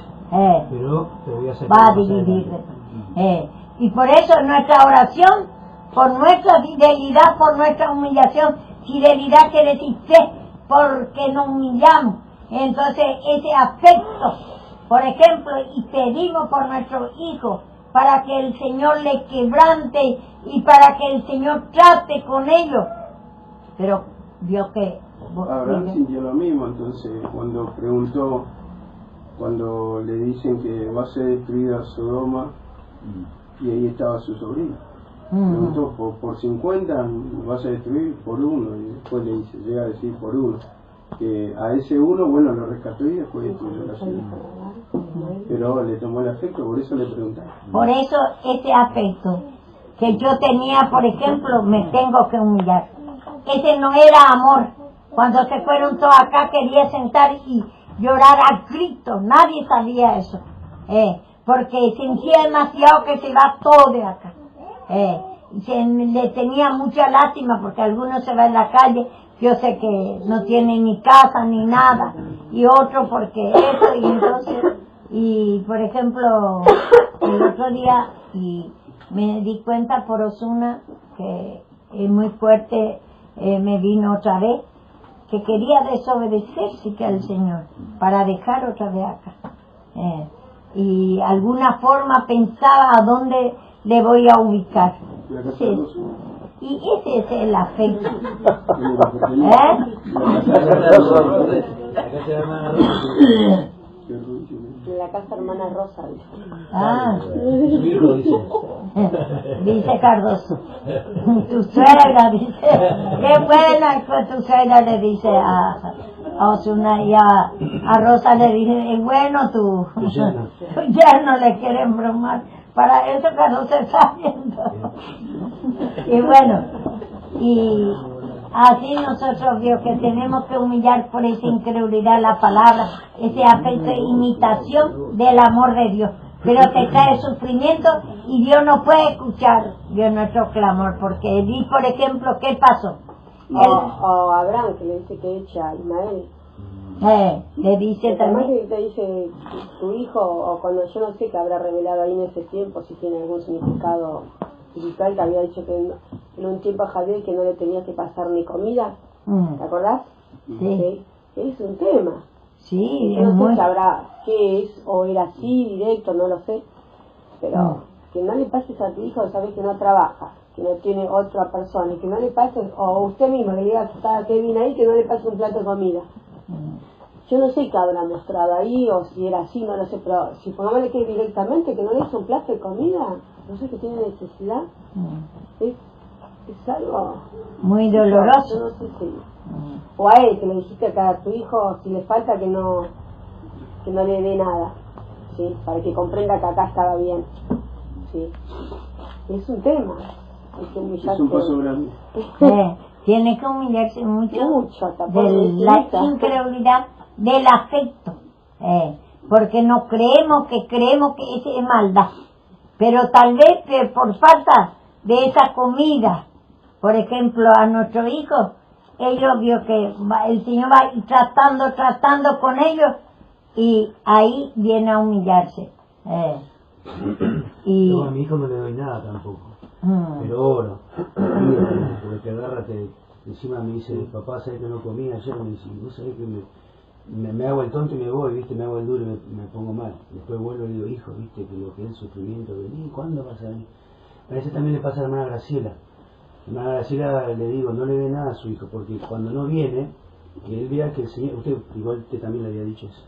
Pero te voy a sacar. Va a dividirte. Y por eso nuestra oración, por nuestra fidelidad, por nuestra humillación, fidelidad quiere decir fe, porque nos humillamos. Entonces ese afecto, por ejemplo, y pedimos por nuestros hijos, para que el Señor le quebrante y para que el Señor trate con ellos. Pero vio que Abraham sintió lo mismo, entonces cuando le dicen que va a ser destruida Sodoma, y ahí estaba su sobrino, preguntó, por 50 vas a destruir, por uno, y después le dice, llega a decir por uno, que a ese uno, bueno, lo rescató y después destruyó la ciudad. Pero le tomó el afecto, por eso le preguntaron. Por eso ese afecto que yo tenía, por ejemplo, me tengo que humillar. Ese no era amor. Cuando se fueron todos acá quería sentar y llorar a gritos. Nadie sabía eso. Porque sentía demasiado que se va todo de acá. Le tenía mucha lástima porque algunos se van en la calle. Yo sé que no tienen ni casa ni nada. Y otro porque eso y entonces... Y por ejemplo, el otro día, y me di cuenta por Osuna, que es muy fuerte, me vino otra vez, que quería desobedecerse que al Señor, para dejar otra vez acá. Y alguna forma pensaba a dónde le voy a ubicar. Sí. Y ese es el afecto. En la casa hermana Rosa, dice. Dice Cardoso. Tu suegra, dice. Qué buena que tu suegra, le dice a Osuna, y a Rosa le dice, es bueno tu yerno, le quieren bromar. Para eso Cardoso está viendo. Y bueno, y así nosotros vio que tenemos que humillar por esa incredulidad la palabra, ese afecto de imitación del amor de Dios. Pero te trae sufrimiento y Dios no puede escuchar nuestro clamor, porque di, por ejemplo, ¿qué pasó? O Abraham, que le dice que echa a Ismael. Le dice también. Que te dice tu hijo, o cuando yo no sé qué habrá revelado ahí en ese tiempo, si tiene algún significado espiritual, que había dicho que en un tiempo a Javier que no le tenía que pasar ni comida. ¿Te acordás? Sí. Es un tema. Sí, yo no sé si habrá qué es, o era así, directo, no lo sé. Pero que no le pases a tu hijo, sabes que no trabaja, que no tiene otra persona, y que no le pases, o usted mismo le diga que está Kevin ahí, que no le pase un plato de comida. Yo no sé qué habrá mostrado ahí, o si era así, no lo sé, pero si pongámosle que directamente, que no le hizo un plato de comida, no sé, que tiene necesidad, es algo muy doloroso. No sé si, o a él, que le dijiste que a tu hijo, si le falta, que no que no le dé nada, ¿sí? Para que comprenda que acá estaba bien, ¿sí? Es un tema, hay que humillarse. Es un paso grande. Tiene que humillarse mucho hasta de la incredulidad del afecto, porque no creemos que ese es maldad, pero tal vez que por falta de esa comida, por ejemplo, a nuestros hijos, ellos vio que el Señor va tratando con ellos y ahí viene a humillarse. Yo a mi hijo no le doy nada tampoco, pero oro, porque agárrate, encima me dice, papá, ¿sabes que no comí ayer? Me dice, vos sabés que me hago el tonto y me voy, ¿viste? Me hago el duro y me pongo mal. Después vuelvo y le digo, hijo, ¿viste? Que lo que es el sufrimiento, vení, ¿cuándo vas a venir? A veces también le pasa a la hermana Graciela. La hermana Graciela le digo, no le dé nada a su hijo, porque cuando no viene, que él vea que el Señor, usted también le había dicho eso.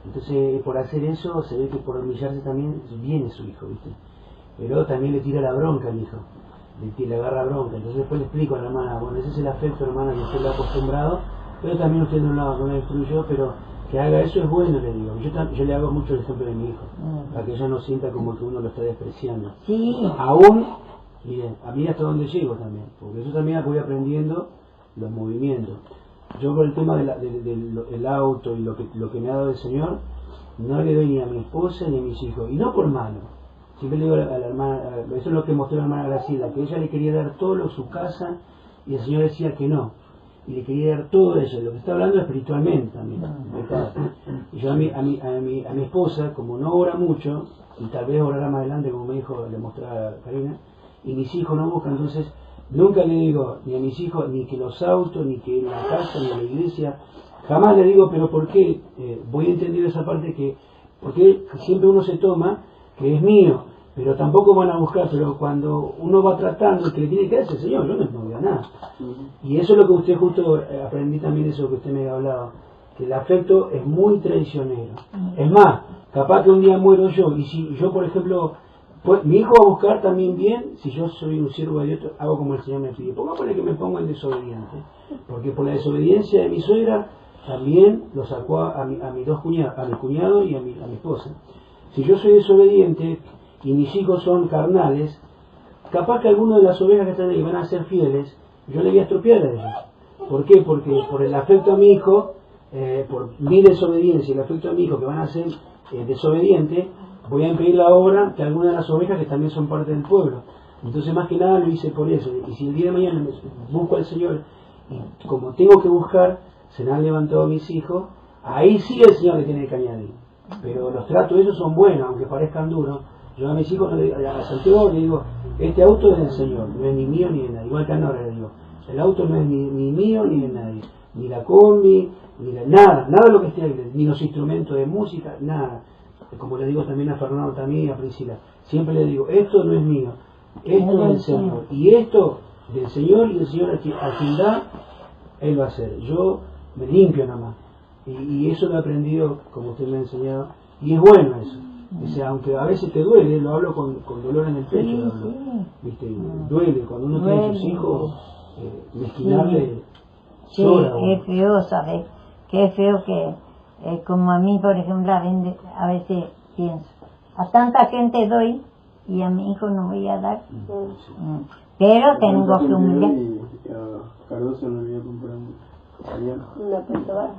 Entonces, por hacer eso, se ve que por humillarse también viene su hijo, ¿viste? Pero también le tira la bronca al hijo, le agarra bronca. Entonces después le explico a la hermana, bueno, ese es el afecto, hermana, que usted lo ha acostumbrado, pero también usted no la instruyó, pero que haga eso es bueno, le digo. Yo le hago mucho el ejemplo de mi hijo, para que ella no sienta como que uno lo está despreciando. Sí. Aún, miren, a mí hasta donde llego también, porque yo también voy aprendiendo los movimientos. Yo por el tema del auto y lo que me ha dado el Señor, no le doy ni a mi esposa ni a mis hijos, y no por mano. Siempre le digo a la hermana, eso es lo que mostró la hermana Graciela, que ella le quería dar todo su casa y el Señor decía que no, y le quería dar todo eso, lo que está hablando espiritualmente también. Y yo a mi esposa, como no ora mucho, y tal vez orará más adelante, como me dijo, le mostraba a Karina, y mis hijos no buscan, entonces nunca le digo ni a mis hijos, ni que los autos, ni que la casa, ni la iglesia, jamás le digo, pero ¿por qué? Voy a entender esa parte que, porque siempre uno se toma que es mío, pero tampoco van a buscar, pero cuando uno va tratando, que le tiene que hacer, Señor, yo no veo nada. Y eso es lo que usted justo aprendí también, eso que usted me ha hablado, que el afecto es muy traicionero. Es más, capaz que un día muero yo, y si yo, por ejemplo, pues, mi hijo va a buscar también bien, si yo soy un siervo de Dios, hago como el Señor me pide. Pongámosle que me pongo el desobediente, porque por la desobediencia de mi suegra, también lo sacó a mis dos cuñados, a mi cuñado y a mi esposa. Si yo soy desobediente y mis hijos son carnales, capaz que alguno de las ovejas que están ahí van a ser fieles, yo le voy a estropear a ellos. ¿Por qué? Porque por el afecto a mi hijo, por mi desobediencia y el afecto a mi hijo que van a ser desobedientes, voy a impedir la obra de algunas de las ovejas que también son parte del pueblo. Entonces, más que nada lo hice por eso. Y si el día de mañana busco al Señor, y como tengo que buscar, se me han levantado mis hijos, ahí sí el Señor le tiene que añadir. Pero los tratos ellos son buenos, aunque parezcan duros. Yo a mis hijos, a Santiago le digo, este auto es del Señor, no es ni mío ni de nadie. Igual que a Nora le digo, el auto no es ni mío ni de nadie. Ni la combi, nada de lo que esté ahí, ni los instrumentos de música, nada. Como le digo también a Fernando, también y a Priscila, siempre le digo, esto no es mío, esto es del Señor. Y esto del Señor, y el Señor a quien da, Él va a hacer. Yo me limpio nada más. Y eso lo he aprendido, como usted me ha enseñado, y es bueno eso. O sea, aunque a veces te duele, lo hablo con dolor en el pecho, ¿viste? Duele cuando uno tiene sus hijos, mezquinarle llora. Sí, es feo, ¿sabes? Qué feo que, como a mí, por ejemplo, a veces pienso, a tanta gente doy y a mi hijo no voy a dar. Pero tengo que humillar. A Cardoso no le voy a comprar una pintura.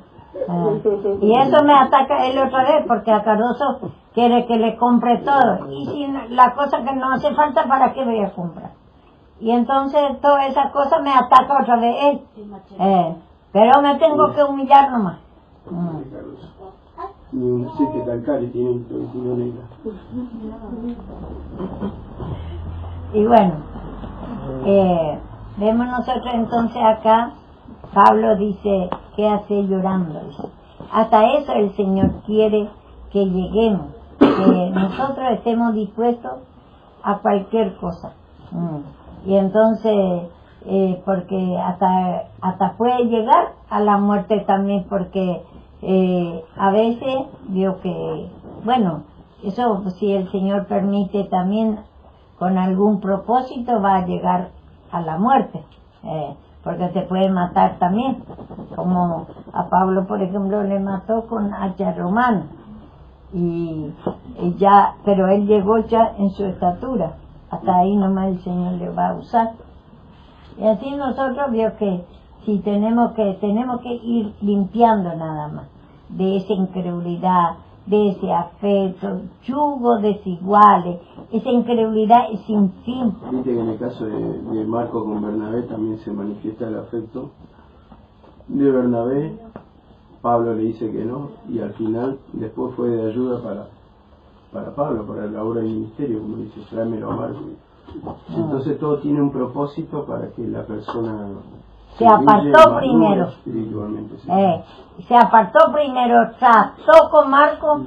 Y eso me ataca él otra vez, porque a Cardoso quiere que le compre todo, y si la cosa que no hace falta, ¿para qué voy a comprar? Y entonces toda esa cosa me ataca otra vez él, pero me tengo que humillar nomás. Ni un sete calcare tiene el tiro negro. Y bueno, vemos nosotros entonces acá, Pablo dice, ¿qué hace llorando? Hasta eso el Señor quiere que lleguemos, que nosotros estemos dispuestos a cualquier cosa. Y entonces, porque hasta puede llegar a la muerte también, porque a veces digo que, bueno, eso si el Señor permite también con algún propósito va a llegar a la muerte. Porque te puede matar también, como a Pablo, por ejemplo, le mató con hacha romana. y ya, pero él llegó ya en su estatura, hasta ahí nomás el Señor le va a usar. Y así nosotros veo que si tenemos que ir limpiando nada más de esa incredulidad, de ese afecto, yugo desiguales, esa incredulidad es sin fin. Viste que en el caso de Marco con Bernabé también se manifiesta el afecto de Bernabé. Pablo le dice que no, y al final después fue de ayuda para Pablo, para la obra del ministerio, como dice, tráemelo a Marco. Entonces todo tiene un propósito para que la persona se apartó primero, espiritualmente, sí. Se apartó primero, trató con Marco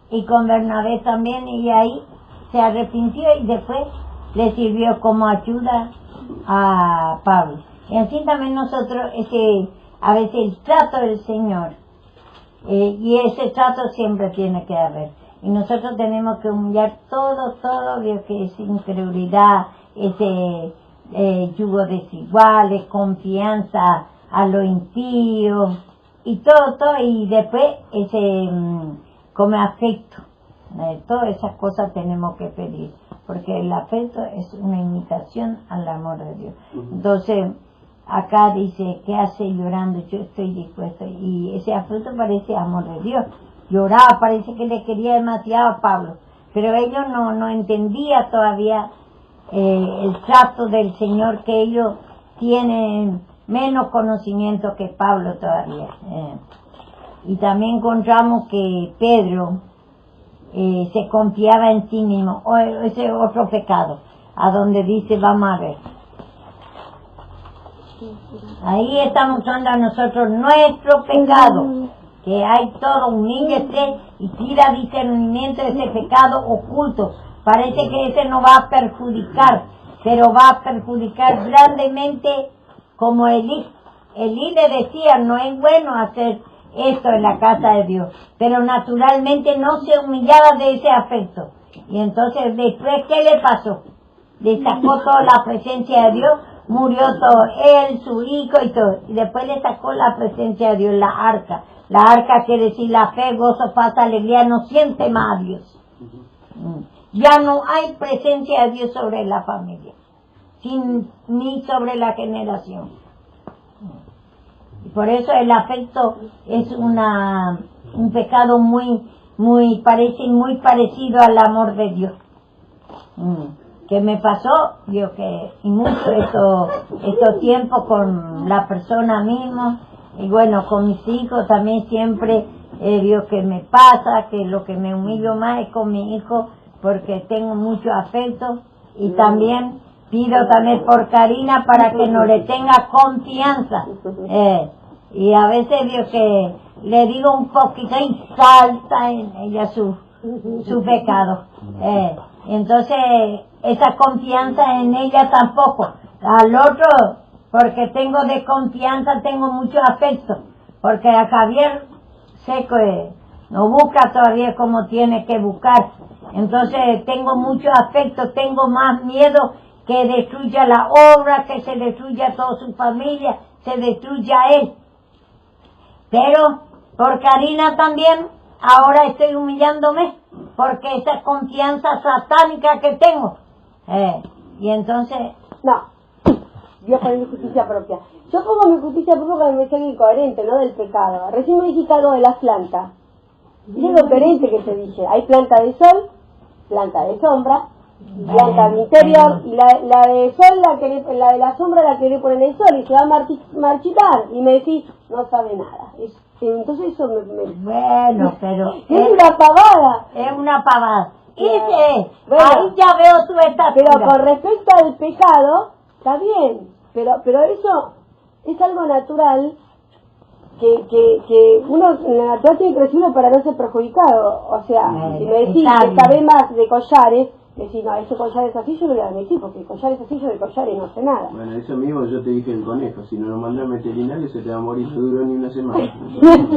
y con Bernabé también, y ahí se arrepintió y después le sirvió como ayuda a Pablo. Y así también nosotros, a veces el trato del Señor, y ese trato siempre tiene que haber. Y nosotros tenemos que humillar todo lo que es incredulidad, ese yugo desigual, confianza a lo impío, y todo, y después ese como afecto. Todas esas cosas tenemos que pedir, porque el afecto es una imitación al amor de Dios. Entonces, acá dice, ¿qué hace llorando? Yo estoy dispuesto. Y ese afecto parece amor de Dios. Lloraba, parece que le quería demasiado a Pablo, pero ellos no entendían todavía el trato del Señor, que ellos tienen menos conocimiento que Pablo todavía. Y también encontramos que Pedro se confiaba en sí mismo. Ese es otro pecado, a donde dice, vamos a ver. Ahí está mostrando a nosotros nuestro pecado, que hay todo, humíllese y tira discernimiento de ese pecado oculto. Parece que ese no va a perjudicar, pero va a perjudicar grandemente, como Elí. Elí le decía, no es bueno hacer esto en la casa de Dios, pero naturalmente no se humillaba de ese afecto. Y entonces después, ¿qué le pasó? Le sacó toda la presencia de Dios, murió todo, él, su hijo y todo, y después le sacó la presencia de Dios, la arca. La arca quiere decir la fe, gozo, paz, alegría, no siente más a Dios. Ya no hay presencia de Dios sobre la familia, ni sobre la generación. Y por eso el afecto es un pecado muy parecido al amor de Dios. Que me pasó, yo que y mucho estos tiempos con la persona misma, y bueno, con mis hijos también siempre veo que me pasa, que lo que me humillo más es con mi hijo, porque tengo mucho afecto, y también pido también por Karina para que no le tenga confianza, y a veces veo que le digo un poquito y salta en ella su pecado, entonces esa confianza en ella tampoco. Al otro, porque tengo de confianza, tengo mucho afecto, porque a Javier sé que no busca todavía como tiene que buscar, entonces tengo mucho afecto, tengo más miedo que destruya la obra, que se destruya toda su familia, se destruya él. Pero por Karina también ahora estoy humillándome, porque esa confianza satánica que tengo, y entonces no, Dios pone mi justicia propia. Yo pongo mi justicia propia cuando me soy incoherente, ¿no? Del pecado. Recién me dijiste algo de las plantas. Y es lo coherente que te dije. Hay planta de sol, planta de sombra, planta de interior, y la de sol, la de la sombra la querés poner en el sol y se va a marchitar. Y me decís, no sabe nada. Entonces eso bueno, pero es una pavada. Es una pavada. Bueno, ahí ya veo tu estatura. Pero con respecto al pecado, está bien, pero eso es algo natural que uno en la natural tiene que recibirlo para no ser perjudicado. O sea, si me decís que sabe más de collares, decís, no, ese collar es así, yo no le voy a decir, porque el collar es así, yo de collares no sé nada. Bueno, eso mismo yo te dije el conejo, si no lo mandas al veterinario se te va a morir, no duró ni una semana. Claro,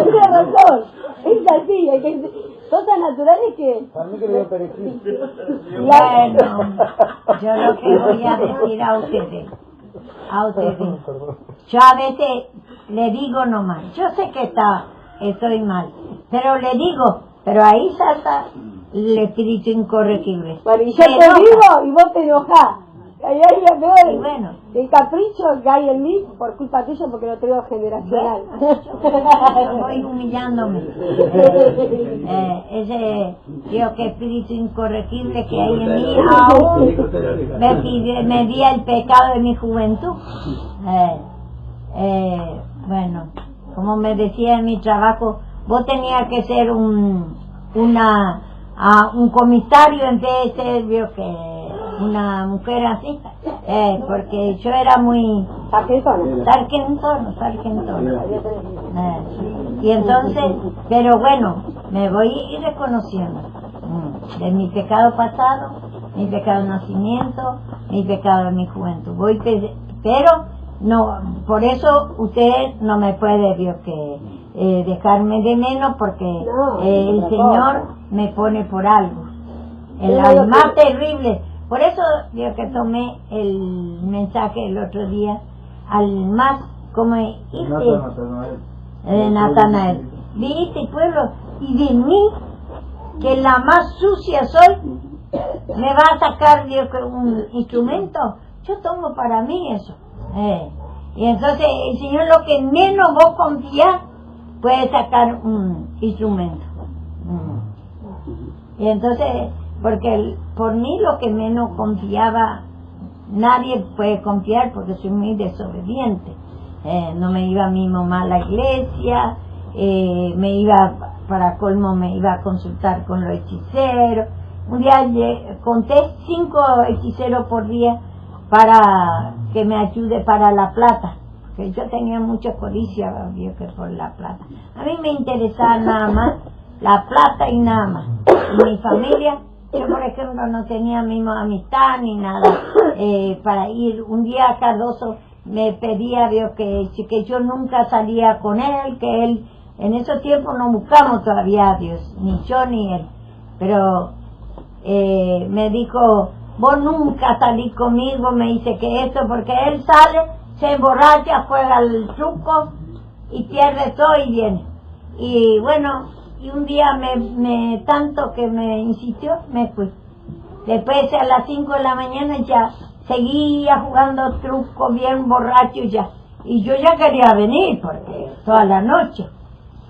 tienes razón, es así, hay que... cosas naturales que... Para mí que le dio perejil. Bueno, yo lo que voy a decir a ustedes, yo a veces le digo nomás, yo sé que estoy mal, Pero le digo, pero ahí salta el espíritu incorregible. Bueno, y yo te digo y vos te enojás. Ahí es lo peor. Y bueno. El capricho que hay en mí por culpa tuya porque no te veo generacional. Voy humillándome. Ese, digo, que espíritu incorregible que hay en mí aún me vi el pecado de mi juventud. Bueno, como me decía en mi trabajo, vos tenías que ser un comisario en vez de ser, vio, que una mujer así, porque yo era muy sargentona. Y entonces, pero bueno, me voy a ir reconociendo de mi pecado pasado, mi pecado de nacimiento, mi pecado de mi juventud. Pero no, por eso usted no me puede, vio, que dejarme de menos, porque el Señor me pone por algo, el más terrible. Por eso yo que tomé el mensaje el otro día al más, como de Natanael. Vi este pueblo y de mí, que la más sucia soy, me va a sacar, Dios, un instrumento. Yo tomo para mí eso. Y entonces el Señor, lo que menos vos confías, puede sacar un instrumento. Y entonces, porque por mí lo que menos confiaba, nadie puede confiar porque soy muy desobediente. No me iba mi mamá a la iglesia, me iba, para colmo, me iba a consultar con los hechiceros. Un día conté 5 hechiceros por día para que me ayude para la plata, porque yo tenía mucha codicia, vio, que por la plata. A mí me interesaba nada más la plata y nada más. Y mi familia, yo por ejemplo no tenía mismo amistad ni nada para ir. Un día Cardoso me pedía, vio, que yo nunca salía con él, que él, en esos tiempos no buscamos todavía a Dios, ni yo ni él, pero me dijo, vos nunca salís conmigo, me dice que esto, porque él sale, se emborracha, juega el truco y pierde todo y viene. Y bueno, y un día tanto que me insistió, me fui. Después a las 5 de la mañana ya seguía jugando truco, bien borracho ya. Y yo ya quería venir, porque toda la noche.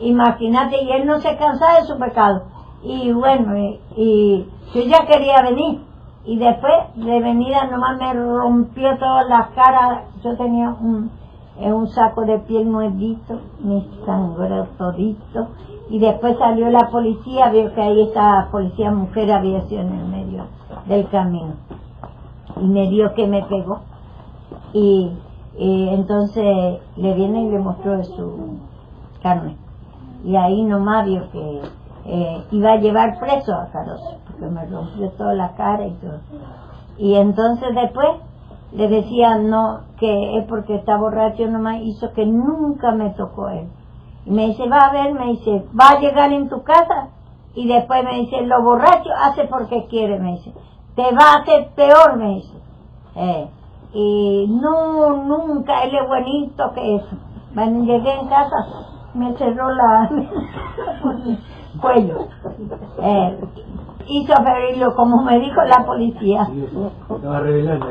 Imagínate, y él no se cansaba de su pecado. Y bueno, y yo ya quería venir. Y después de venida nomás me rompió todas las caras. Yo tenía un saco de piel nuevito, me sangró todito. Y después salió la policía, vio que ahí esta policía mujer había sido en el medio del camino. Y me dio que me pegó. Y entonces le viene y le mostró su carne. Y ahí nomás vio que iba a llevar preso a Cardoso, porque me rompió toda la cara y todo. Y entonces después le decía no, que es porque está borracho, nomás hizo que nunca me tocó él. Y me dice, va a ver, me dice, va a llegar en tu casa. Y después me dice, lo borracho hace porque quiere, me dice, te va a hacer peor, me dice. Y no, nunca, él es buenito que eso. Bueno, llegué en casa, me cerró el cuello. Hizo ferirlo, como me dijo la policía. Estaba revelando.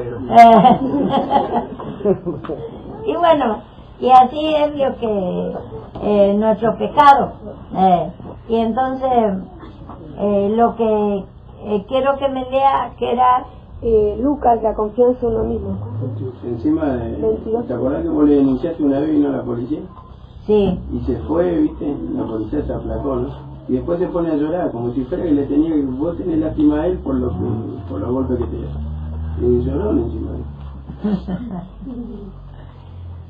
Y bueno, y así es lo que nuestro pecado. Y entonces, lo que quiero que me lea, que era Lucas, la confianza en uno mismo. Encima ¿te acordás que vos le denunciaste una vez y vino la policía? Sí. Y se fue, viste, la policía se aplacó, ¿no? Y después se pone a llorar, como si fuera que le tenía que, vos tenés lástima a él por los golpes que te dio. Y lloró encima de él.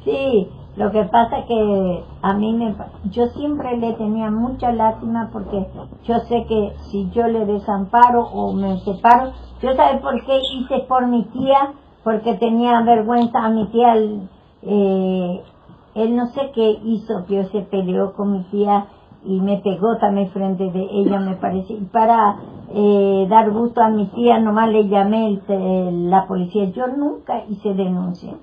Sí, lo que pasa es que a mí yo siempre le tenía mucha lástima, porque yo sé que si yo le desamparo o me separo, yo sabe por qué hice por mi tía, porque tenía vergüenza a mi tía, él no sé qué hizo, que se peleó con mi tía y me pegó también frente de ella, me parece, y para dar gusto a mi tía nomás le llamé la policía. Yo nunca hice denuncia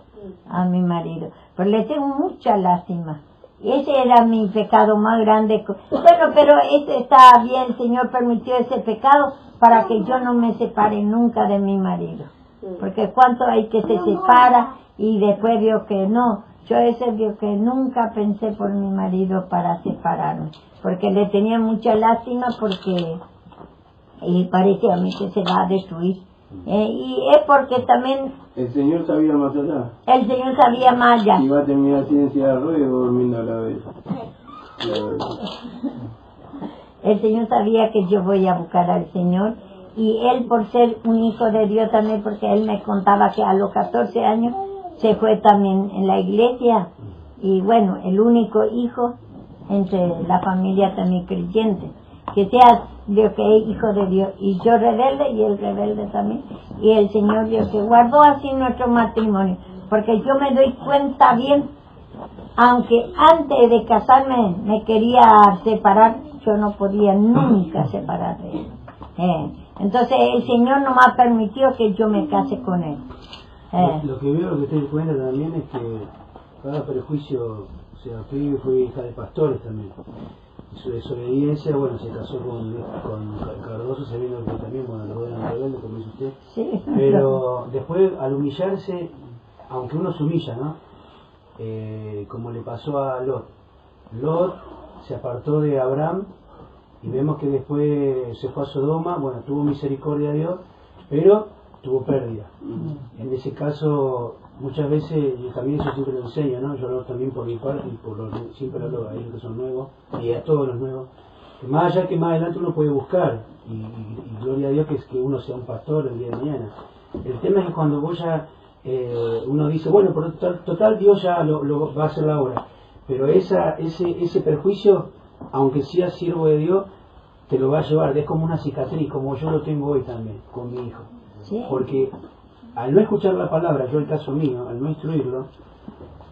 a mi marido, pero le tengo mucha lástima, Ese era mi pecado más grande. Bueno, pero este está bien, el Señor permitió ese pecado para que yo no me separe nunca de mi marido. Porque cuánto hay que se separa y después vio que no. Yo ese vio que nunca pensé por mi marido para separarme. Porque le tenía mucha lástima porque parece a mí que se va a destruir. Y es porque también... El Señor sabía más allá. El Señor sabía más allá. Y va a terminar así en silla de ruedas durmiendo a la vez. El Señor sabía que yo voy a buscar al Señor. Y él, por ser un hijo de Dios también, porque él me contaba que a los 14 años se fue también en la iglesia. Y bueno, el único hijo entre la familia también creyente. Que sea Dios que es hijo de Dios. Y yo rebelde y él rebelde también. Y el Señor Dios que guardó así nuestro matrimonio. Porque yo me doy cuenta bien, aunque antes de casarme me quería separar, yo no podía nunca separar de él. Entonces el Señor no me ha permitido que yo me case con él. Lo que veo, lo que te das cuenta también es que cada prejuicio, o sea, que fue hija de pastores también. Y su desobediencia, bueno, se casó con Cardoso, sabiendo que también, bueno, lo eran rebelde, como dice usted. Sí. Pero después, al humillarse, aunque uno se humilla, ¿no? Como le pasó a Lot. Lot se apartó de Abraham y vemos que después se fue a Sodoma, bueno, tuvo misericordia de Dios, pero tuvo pérdida. En ese caso, muchas veces, yo también eso siempre lo enseño, ¿no? Yo lo hago también por mi parte, y siempre lo hago a ellos que son nuevos, y a todos los nuevos, que más allá que más adelante uno puede buscar, y gloria a Dios que uno sea un pastor el día de mañana. El tema es que cuando vos ya, uno dice, bueno, por total Dios ya lo va a hacer la obra, pero ese perjuicio, aunque sea siervo de Dios, te lo va a llevar, es como una cicatriz, como yo lo tengo hoy también, con mi hijo. Sí. Porque al no escuchar la palabra, yo el caso mío, al no instruirlo,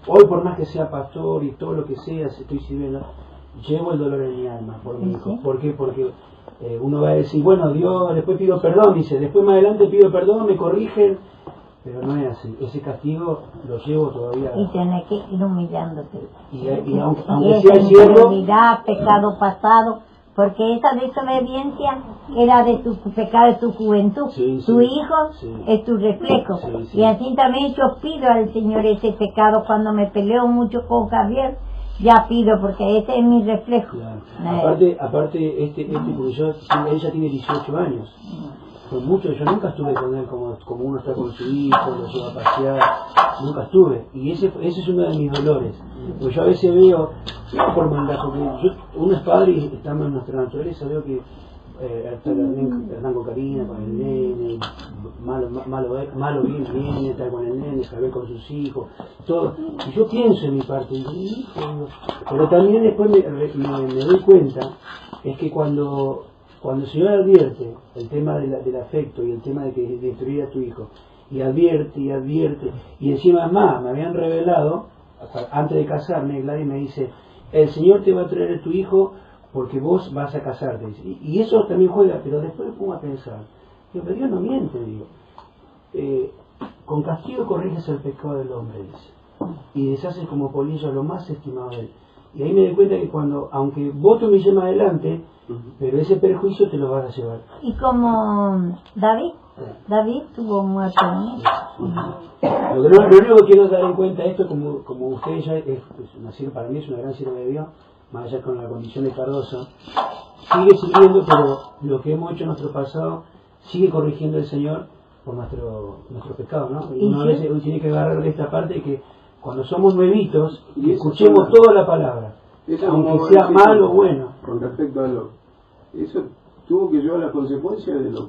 hoy por más que sea pastor y todo lo que sea, estoy sirviendo, llevo el dolor en mi alma por mi hijo. ¿Por qué? Porque uno va a decir, bueno, Dios, después pido perdón, dice, después más adelante pido perdón, me corrigen, pero no es así. Ese castigo lo llevo todavía. Y tenés que ir humillándote. Y aunque sea siervo, pecado pasado, porque esa desobediencia era de tu pecado, de tu juventud. Sí, tu sí, hijo sí. es tu reflejo. Sí, sí. Y así también yo pido al Señor ese pecado cuando me peleo mucho con Javier. Ya pido, porque ese es mi reflejo. Claro. Aparte porque ella tiene 18 años. Fue mucho, yo nunca estuve con él como uno está con su hijo, lo lleva a pasear, nunca estuve. Y ese es uno de mis dolores. Porque yo a veces veo, no por maldad, porque uno es padre y estamos en nuestra naturaleza, veo que Hernán con Karina, con el nene, malo bien viene, está con el nene, Javier con sus hijos, todo. Y yo pienso en mi parte, digo, hijo, pero también después me doy cuenta, es que cuando el Señor advierte el tema del afecto y el tema de destruir a tu hijo, y advierte, y encima más, me habían revelado, antes de casarme, Gladys me dice, el Señor te va a traer a tu hijo porque vos vas a casarte. Y eso también juega, pero después me pongo a pensar, digo, pero Dios no miente, digo. Con castigo corriges el pecado del hombre, dice, y deshaces como polilla lo más estimado de él. Y ahí me doy cuenta que cuando, aunque vos te humilles más adelante, pero ese perjuicio te lo vas a llevar. Y como David tuvo muerte, ¿no? Lo único que quiero dar en cuenta esto, como ustedes ya para mí es una gran sierva de Dios, más allá con la condición de Cardoso, sigue sirviendo, pero lo que hemos hecho en nuestro pasado sigue corrigiendo el Señor por nuestro pecado, ¿no? Y uno a veces tiene que agarrar de esta parte que cuando somos nuevitos, y escuchemos toda la palabra, aunque sea malo o bueno. Con respecto a eso tuvo que llevar las consecuencias de lo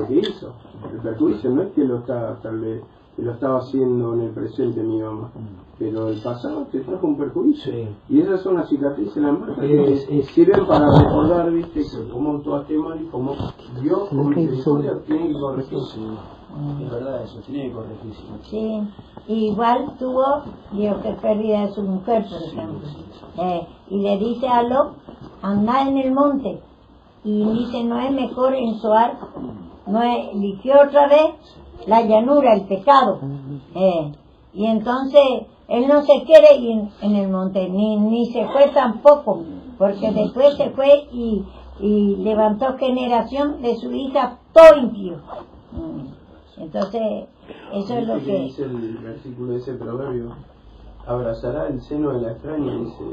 que hizo. El perjuicio no es que lo estaba haciendo en el presente mi mamá, pero el pasado te trajo un perjuicio. Sí. Y esas son las cicatrices, las marcas que sirven para recordar, viste, que como tú actuaste mal y como Dios, como misericordia, tiene que corregirse. Es verdad eso, tiene que corregirse. Sí, igual tuvo, digo, que pérdida de su mujer, por ejemplo. Y le dice a Lot, anda en el monte. Y dice, no es mejor en Zoar, no eligió otra vez la llanura, el pecado. Y entonces él no se quiere ir en el monte, ni se fue tampoco, porque después se fue y levantó generación de su hija todo impío. Entonces, eso es lo que dice el versículo de ese proverbio. Abrazará el seno de la extraña, dice,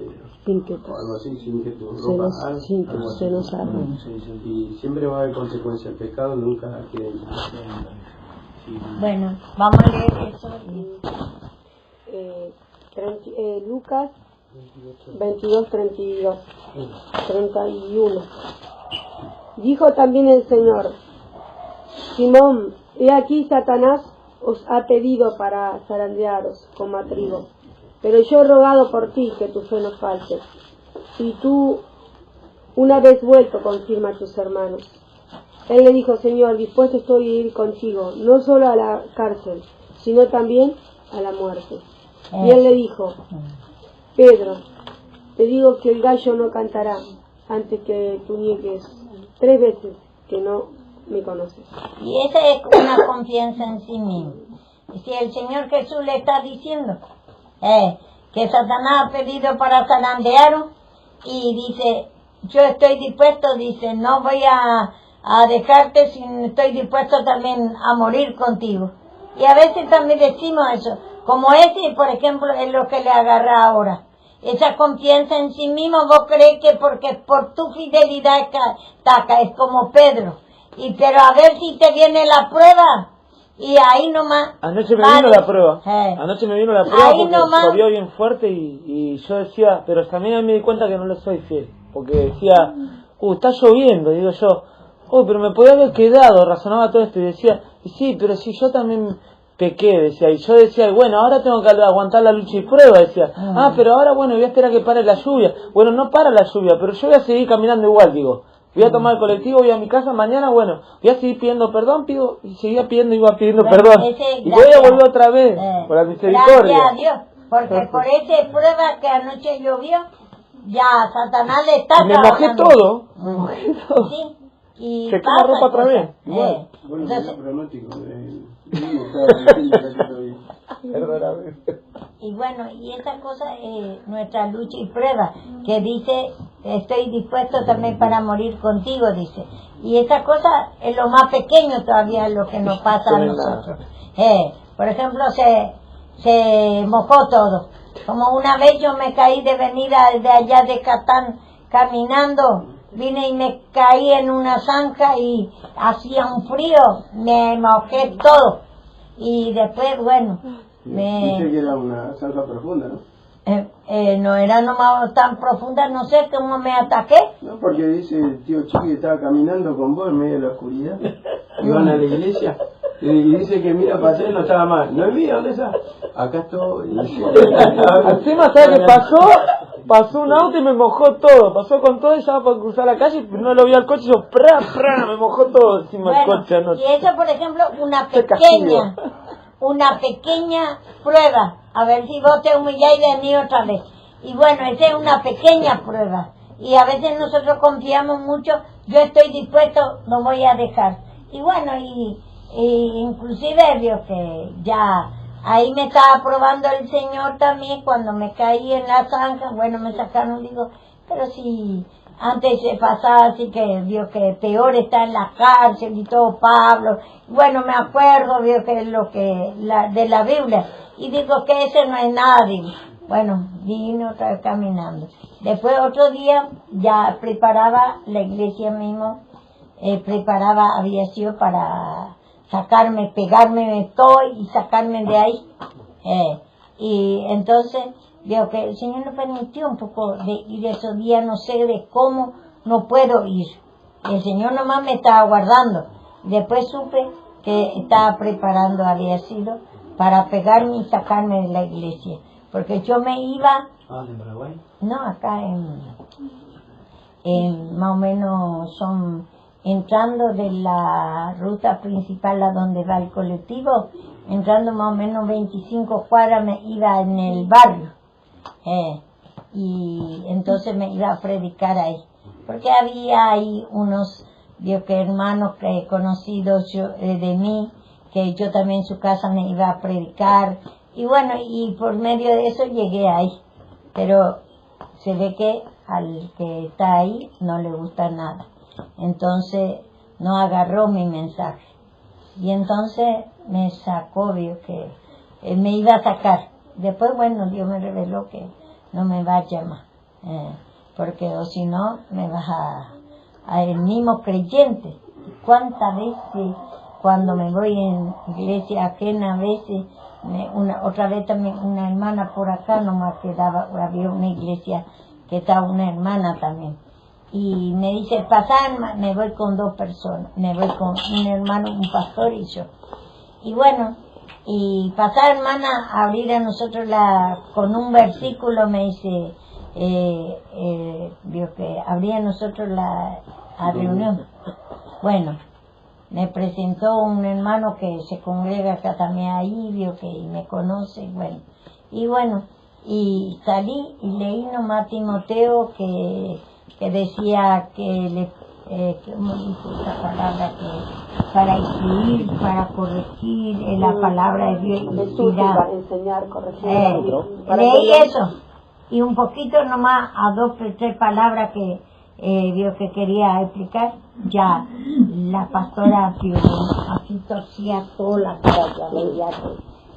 o algo así, sin que tu ropa se nos arde. Y siempre va a haber consecuencias. El pecado nunca queda en Bueno, vamos a leer eso. Lucas 22, 32, 31. Dijo también el Señor: Simón, he aquí Satanás os ha pedido para zarandearos como a trigo, pero yo he rogado por ti que tu fe no falte. Y tú, una vez vuelto, confirma a tus hermanos. Él le dijo: Señor, dispuesto estoy a ir contigo, no solo a la cárcel, sino también a la muerte. Y él le dijo: Pedro, te digo que el gallo no cantará antes que tú niegues 3 veces que no me conoces. Y esa es una confianza en sí mismo. Y si el Señor Jesús le está diciendo que Satanás ha pedido para zarandearos, y dice, yo estoy dispuesto, dice, no voy a dejarte si estoy dispuesto también a morir contigo. Y a veces también decimos eso, como ese, por ejemplo, es lo que le agarra ahora. Esa confianza en sí mismo, vos crees que porque por tu fidelidad taca, es como Pedro. Pero a ver si te viene la prueba, y ahí nomás. Anoche me vino la prueba. Anoche me vino la prueba ahí porque nomás llovió bien fuerte y yo decía, pero también me di cuenta que no le soy fiel. Porque decía, está lloviendo, digo yo, pero me podía haber quedado, razonaba todo esto y decía, sí, pero si yo también pequé, decía, y yo decía, bueno, ahora tengo que aguantar la lucha y prueba, decía, pero ahora bueno, voy a esperar a que pare la lluvia. Bueno, no para la lluvia, pero yo voy a seguir caminando igual, digo. Voy a tomar el colectivo, voy a mi casa, mañana, bueno, voy a seguir pidiendo perdón, y seguía pidiendo, iba pidiendo perdón. Y voy a volver otra vez, por la misericordia. Gracias a Dios, porque por esa prueba que anoche llovió, ya Satanás le está y me mojé todo, Sí, y se quema ropa otra vez. Bueno, entonces, pronóstico y bueno, y esa cosa es nuestra lucha y prueba, que dice, estoy dispuesto también para morir contigo, dice. Y esa cosa es lo más pequeño todavía, lo que nos pasa a nosotros. Por ejemplo, se mojó todo. Como una vez yo me caí de venir de allá de Catán caminando, vine y me caí en una zanja y hacía un frío, me mojé todo. Y después, bueno, dice que era una zanja profunda, ¿no? No era nomás tan profunda, no sé cómo me ataqué. No, porque dice el tío Chiqui que estaba caminando con vos en medio de la oscuridad, iban a la iglesia, y dice que mira para atrás no estaba mal. ¿No vi dónde está? Acá estoy. Encima, ¿sabes qué pasó? Pasó un auto y me mojó todo, pasó con todo y ya para cruzar la calle, pero no lo vi al coche y yo, me mojó todo encima del coche anoche. Y eso, por ejemplo, una pequeña prueba, a ver si vos te humilláis de mí otra vez. Y bueno, esa es una pequeña prueba. Y a veces nosotros confiamos mucho, yo estoy dispuesto, no voy a dejar. Y bueno, y inclusive vio que ya ahí me estaba probando el Señor también cuando me caí en la zanja. Bueno, me sacaron, digo, pero si antes se pasaba así que vio que peor está en la cárcel y todo Pablo. Bueno, me acuerdo, vio que lo que de la Biblia, y digo que ese no es nada, digo. Bueno, vino otra vez caminando. Después otro día ya preparaba la iglesia mismo, había sido para sacarme, pegarme de todo y sacarme de ahí. Y entonces veo que el Señor nos permitió un poco de ir esos días, no sé de cómo, no puedo ir. El Señor nomás me estaba guardando. Después supe que estaba preparando, había sido, para pegarme y sacarme de la iglesia. Porque yo me iba... ¿En Paraguay? No, acá más o menos son... entrando de la ruta principal a donde va el colectivo, entrando más o menos 25 cuadras me iba en el barrio. Y entonces me iba a predicar ahí. Porque había ahí unos hermanos conocidos de mí, que yo también en su casa me iba a predicar, Y bueno, y por medio de eso llegué ahí. Pero se ve que al que está ahí no le gusta nada. Entonces no agarró mi mensaje. Y entonces me sacó, vio que me iba a sacar. Después, bueno, Dios me reveló que no me va a llamar. Porque o si no, me vas a el mismo creyente. ¿Cuántas veces cuando me voy en iglesia ajena, a veces, otra vez también una hermana por acá nomás quedaba, había una iglesia que estaba una hermana también. Y me dice, pasar, me voy con 2 personas, me voy con un hermano, un pastor y yo. Y bueno, y pasar, hermana, a abrir a nosotros con un versículo, me dice, vio que abría a nosotros la reunión. Bueno, me presentó un hermano que se congrega acá también ahí, vio que me conoce, bueno, y salí y leí nomás a Timoteo que decía que ¿cómo dice esa palabra? Que para instruir, para corregir, la palabra de Dios inspirada. Para enseñar, corregir. Leí eso, y un poquito nomás a 2 o 3 palabras que vio que quería explicar, ya la pastora así torcía toda la cara, ya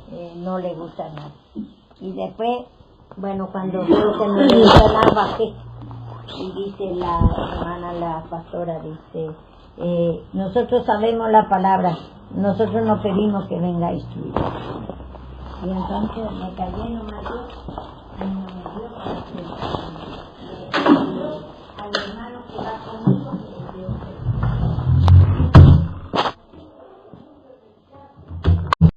que no le gusta nada. Y después, bueno, cuando veo que no le gusta nada, bajé. Y dice la hermana, la pastora, dice, nosotros sabemos la palabra, nosotros no pedimos que venga a instruir. Y entonces me callé nomás.